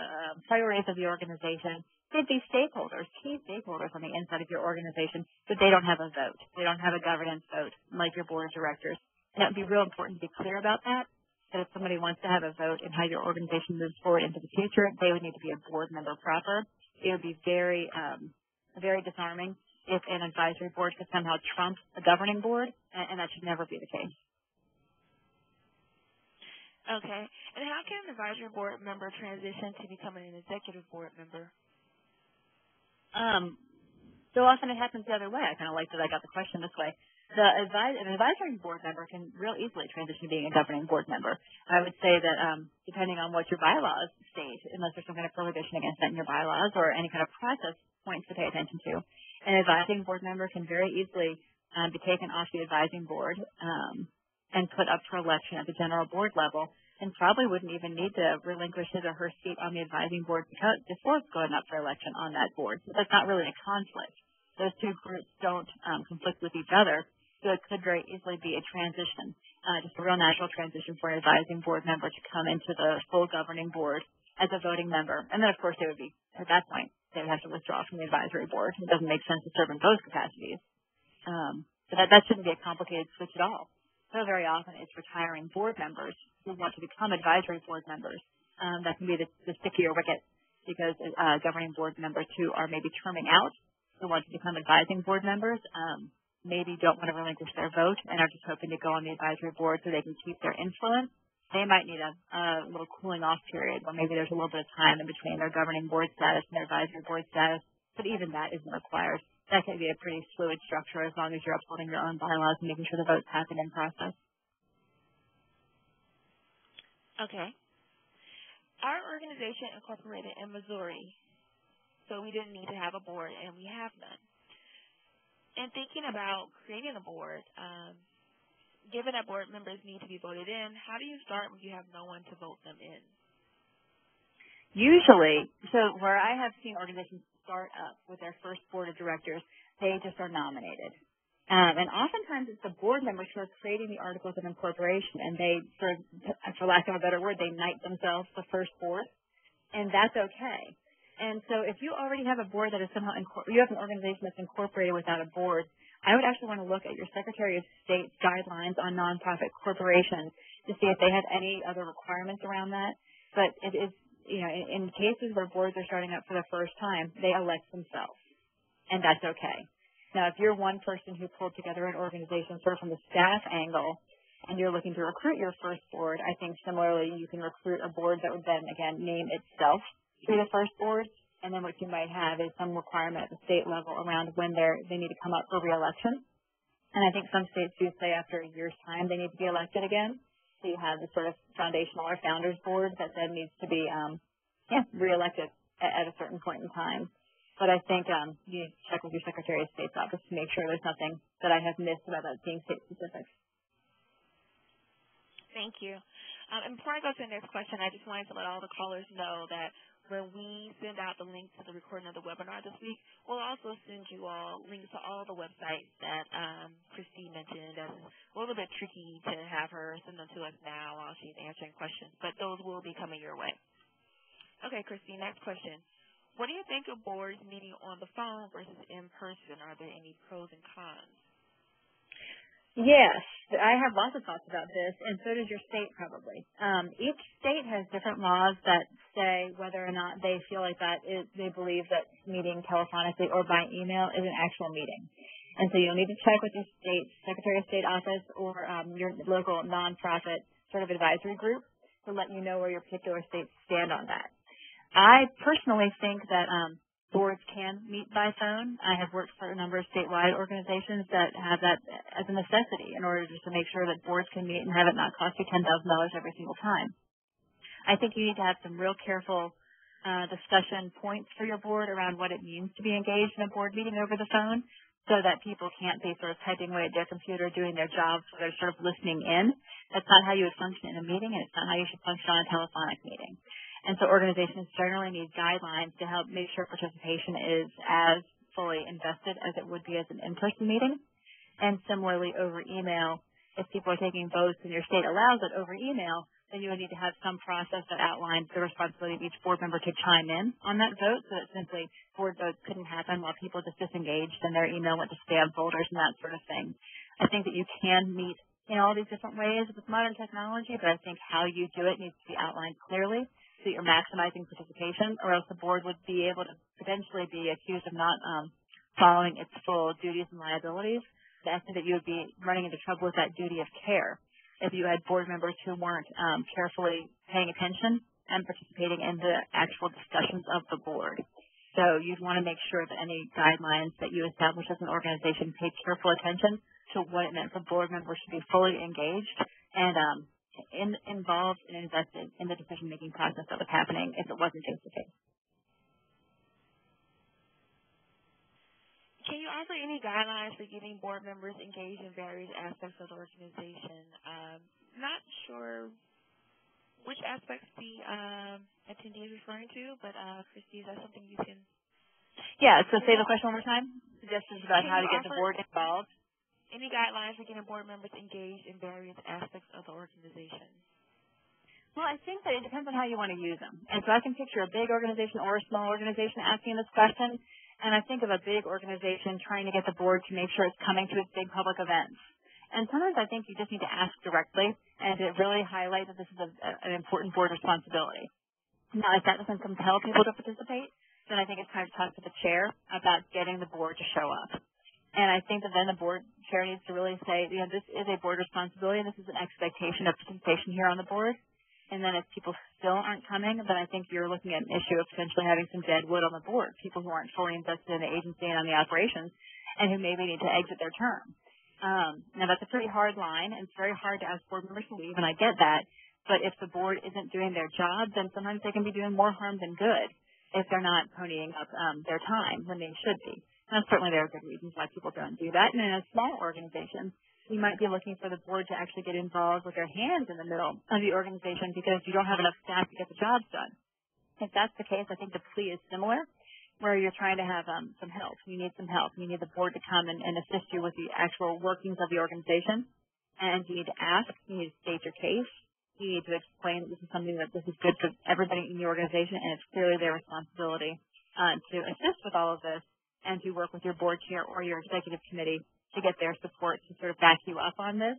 priorities of the organization. They'd be stakeholders, key stakeholders on the inside of your organization, but they don't have a vote. They don't have a governance vote like your board of directors. And it would be real important to be clear about that if somebody wants to have a vote in how your organization moves forward into the future, they would need to be a board member proper. It would be very disarming if an advisory board could somehow trump a governing board, and that should never be the case. Okay. And how can an advisory board member transition to becoming an executive board member? So often it happens the other way. I kind of like that I got the question this way. An advisory board member can real easily transition to being a governing board member. I would say that depending on what your bylaws state, unless there's some kind of prohibition against that in your bylaws or any kind of process points to pay attention to, an advising board member can very easily be taken off the advising board and put up for election at the general board level, and probably wouldn't even need to relinquish his or her seat on the advising board before going up for election on that board. So that's not really a conflict. Those two groups don't conflict with each other, so it could very easily be a transition, just a real natural transition for an advising board member to come into the full governing board as a voting member. And then, of course, they would be, at that point, they would have to withdraw from the advisory board. It doesn't make sense to serve in both capacities. So that shouldn't be a complicated switch at all. So very often it's retiring board members who want to become advisory board members. That can be the stickier wicket because governing board members who are maybe terming out, who want to become advising board members, maybe don't want to relinquish their vote and are just hoping to go on the advisory board so they can keep their influence. They might need a little cooling off period where maybe there's a little bit of time in between their governing board status and their advisory board status, but even that isn't required. That can be a pretty fluid structure as long as you're upholding your own bylaws and making sure the votes happen in process. Okay. Our organization incorporated in Missouri, so we didn't need to have a board, and we have none. In thinking about creating a board, given that board members need to be voted in, how do you start when you have no one to vote them in? Usually, so where I have seen organizations start up with their first board of directors, they just are nominated. And oftentimes it's the board members who are creating the articles of incorporation, and they, for lack of a better word, they knight themselves the first board, and that's okay. And so if you already have a board that is somehow, you have an organization that's incorporated without a board, I would actually want to look at your Secretary of State's guidelines on nonprofit corporations to see if they have any other requirements around that. But it is, you know, in cases where boards are starting up for the first time, they elect themselves, and that's okay. Now, if you're one person who pulled together an organization sort of from the staff angle and you're looking to recruit your first board, I think similarly you can recruit a board that would then, again, name itself to the first board, and then what you might have is some requirement at the state level around when they need to come up for re-election. And I think some states do say after a year's time they need to be elected again. So you have the sort of foundational or founders board that then needs to be re-elected at a certain point in time. But I think you need to check with your Secretary of State's office to make sure there's nothing that I have missed about that being state-specific. Thank you. And before I go to the next question, I just wanted to let all the callers know that when we send out the link to the recording of the webinar this week, we'll also send you all links to all the websites that Christine mentioned. It's a little bit tricky to have her send them to us now while she's answering questions, but those will be coming your way. Okay, Christine, next question. What do you think of boards meeting on the phone versus in person? Are there any pros and cons? Yes, I have lots of thoughts about this, and so does your state probably. Each state has different laws that say whether or not they feel like they believe that meeting telephonically or by email is an actual meeting. And so you'll need to check with your state Secretary of State office or your local nonprofit sort of advisory group to let you know where your particular states stand on that. I personally think that boards can meet by phone. I have worked for a number of statewide organizations that have that as a necessity in order just to make sure that boards can meet and have it not cost you $10,000 every single time. I think you need to have some real careful discussion points for your board around what it means to be engaged in a board meeting over the phone so that people can't be sort of typing away at their computer doing their jobs, so they're sort of listening in. That's not how you would function in a meeting, and it's not how you should function on a telephonic meeting. And so organizations generally need guidelines to help make sure participation is as fully invested as it would be as an in-person meeting. And similarly, over email, if people are taking votes and your state allows it over email, then you would need to have some process that outlines the responsibility of each board member to chime in on that vote so that simply board votes couldn't happen while people just disengaged and their email went to spam folders and that sort of thing. I think that you can meet in all these different ways with modern technology, but I think how you do it needs to be outlined clearly so you're maximizing participation, or else the board would be able to potentially be accused of not following its full duties and liabilities. I think that you would be running into trouble with that duty of care if you had board members who weren't carefully paying attention and participating in the actual discussions of the board. So you'd want to make sure that any guidelines that you establish as an organization paid careful attention to what it meant for board members to be fully engaged and involved and invested in the decision-making process that was happening if it wasn't face-to-face. Can you offer any guidelines for getting board members engaged in various aspects of the organization? Not sure which aspects the attendee is referring to, but Christy, is that something you can? Yeah, so say the question one more time. Suggestions about how to get the board involved. Any guidelines for getting board members engaged in various aspects of the organization? Well, I think that it depends on how you want to use them. And so I can picture a big organization or a small organization asking this question. And I think of a big organization trying to get the board to make sure it's coming to its big public events. And sometimes I think you just need to ask directly and to really highlight that this is an important board responsibility. Now, if that doesn't compel people to participate, then I think it's time to talk to the chair about getting the board to show up. And I think that then the board chair needs to really say, this is a board responsibility and this is an expectation of participation here on the board. And then if people still aren't coming, then I think you're looking at an issue of potentially having some dead wood on the board, people who aren't fully invested in the agency and on the operations and who maybe need to exit their term. Now, that's a pretty hard line, and it's very hard to ask board members to leave, and I get that. But if the board isn't doing their job, then sometimes they can be doing more harm than good if they're not ponying up their time when they should be. And certainly there are good reasons why people don't do that. And in a small organization, you might be looking for the board to actually get involved with their hands in the middle of the organization because you don't have enough staff to get the jobs done. If that's the case, I think the plea is similar, where you're trying to have some help. You need some help. You need the board to come and assist you with the actual workings of the organization. And you need to ask. You need to state your case. You need to explain that this is something that this is good for everybody in the organization, and it's clearly their responsibility to assist with all of this and to work with your board chair or your executive committee to get their support to sort of back you up on this.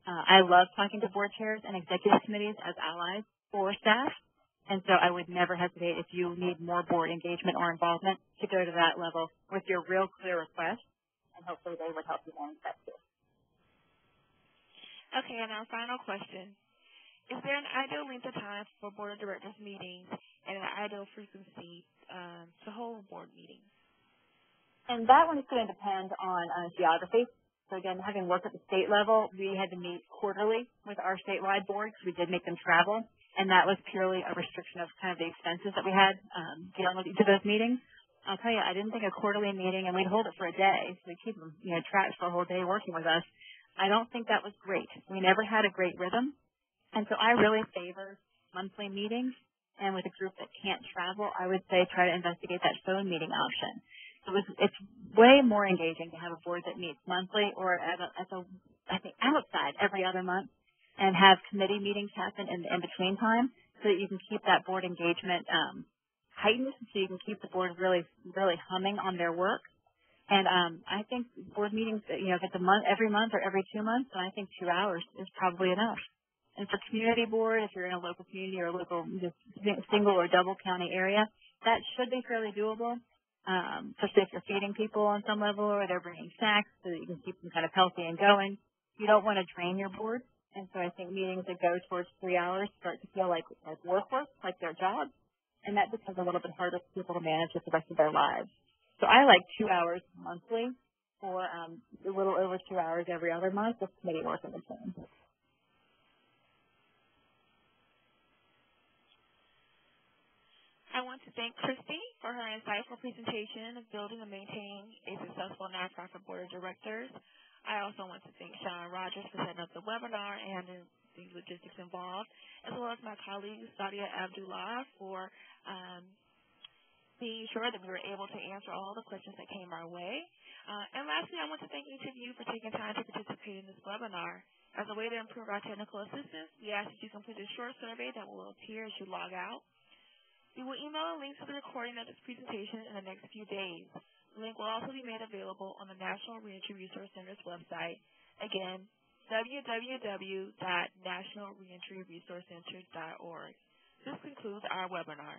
I love talking to board chairs and executive committees as allies for staff, and so I would never hesitate if you need more board engagement or involvement to go to that level with your real clear request, and hopefully they would help you manage that too. Okay, and our final question. Is there an ideal length of time for board of directors meetings and an ideal frequency to hold board meetings? And that one is going to depend on geography. So again, having worked at the state level, we had to meet quarterly with our statewide board because we did make them travel, and that was purely a restriction of kind of the expenses that we had dealing with each of those meetings. I'll tell you, I didn't think a quarterly meeting, and we'd hold it for a day, so we'd keep them, tracked for a whole day working with us. I don't think that was great. We never had a great rhythm, and so I really favor monthly meetings. And with a group that can't travel, I would say try to investigate that phone meeting option. It's way more engaging to have a board that meets monthly or I think outside every other month and have committee meetings happen in between time so that you can keep that board engagement heightened, so you can keep the board really, really humming on their work. And I think board meetings, if it's every month or every 2 months, then I think 2 hours is probably enough. And for community board, if you're in a local community or a local single or double county area, that should be fairly doable. Especially if you're feeding people on some level or they're bringing snacks so that you can keep them kind of healthy and going. You don't want to drain your board. And so I think meetings that go towards 3 hours start to feel like work, like their job. And that becomes a little bit harder for people to manage with the rest of their lives. So I like 2 hours monthly or a little over 2 hours every other month with committee work in between. I want to thank Christy for her insightful presentation of building and maintaining a successful nonprofit board of directors. I also want to thank Sean Rogers for setting up the webinar and the logistics involved, as well as my colleague Sadia Abdullah for being sure that we were able to answer all the questions that came our way. And lastly, I want to thank each of you for taking time to participate in this webinar. As a way to improve our technical assistance, we ask that you complete a short survey that will appear as you log out. We will email a link to the recording of this presentation in the next few days. The link will also be made available on the National Reentry Resource Center's website. Again, www.nationalreentryresourcecenter.org. This concludes our webinar.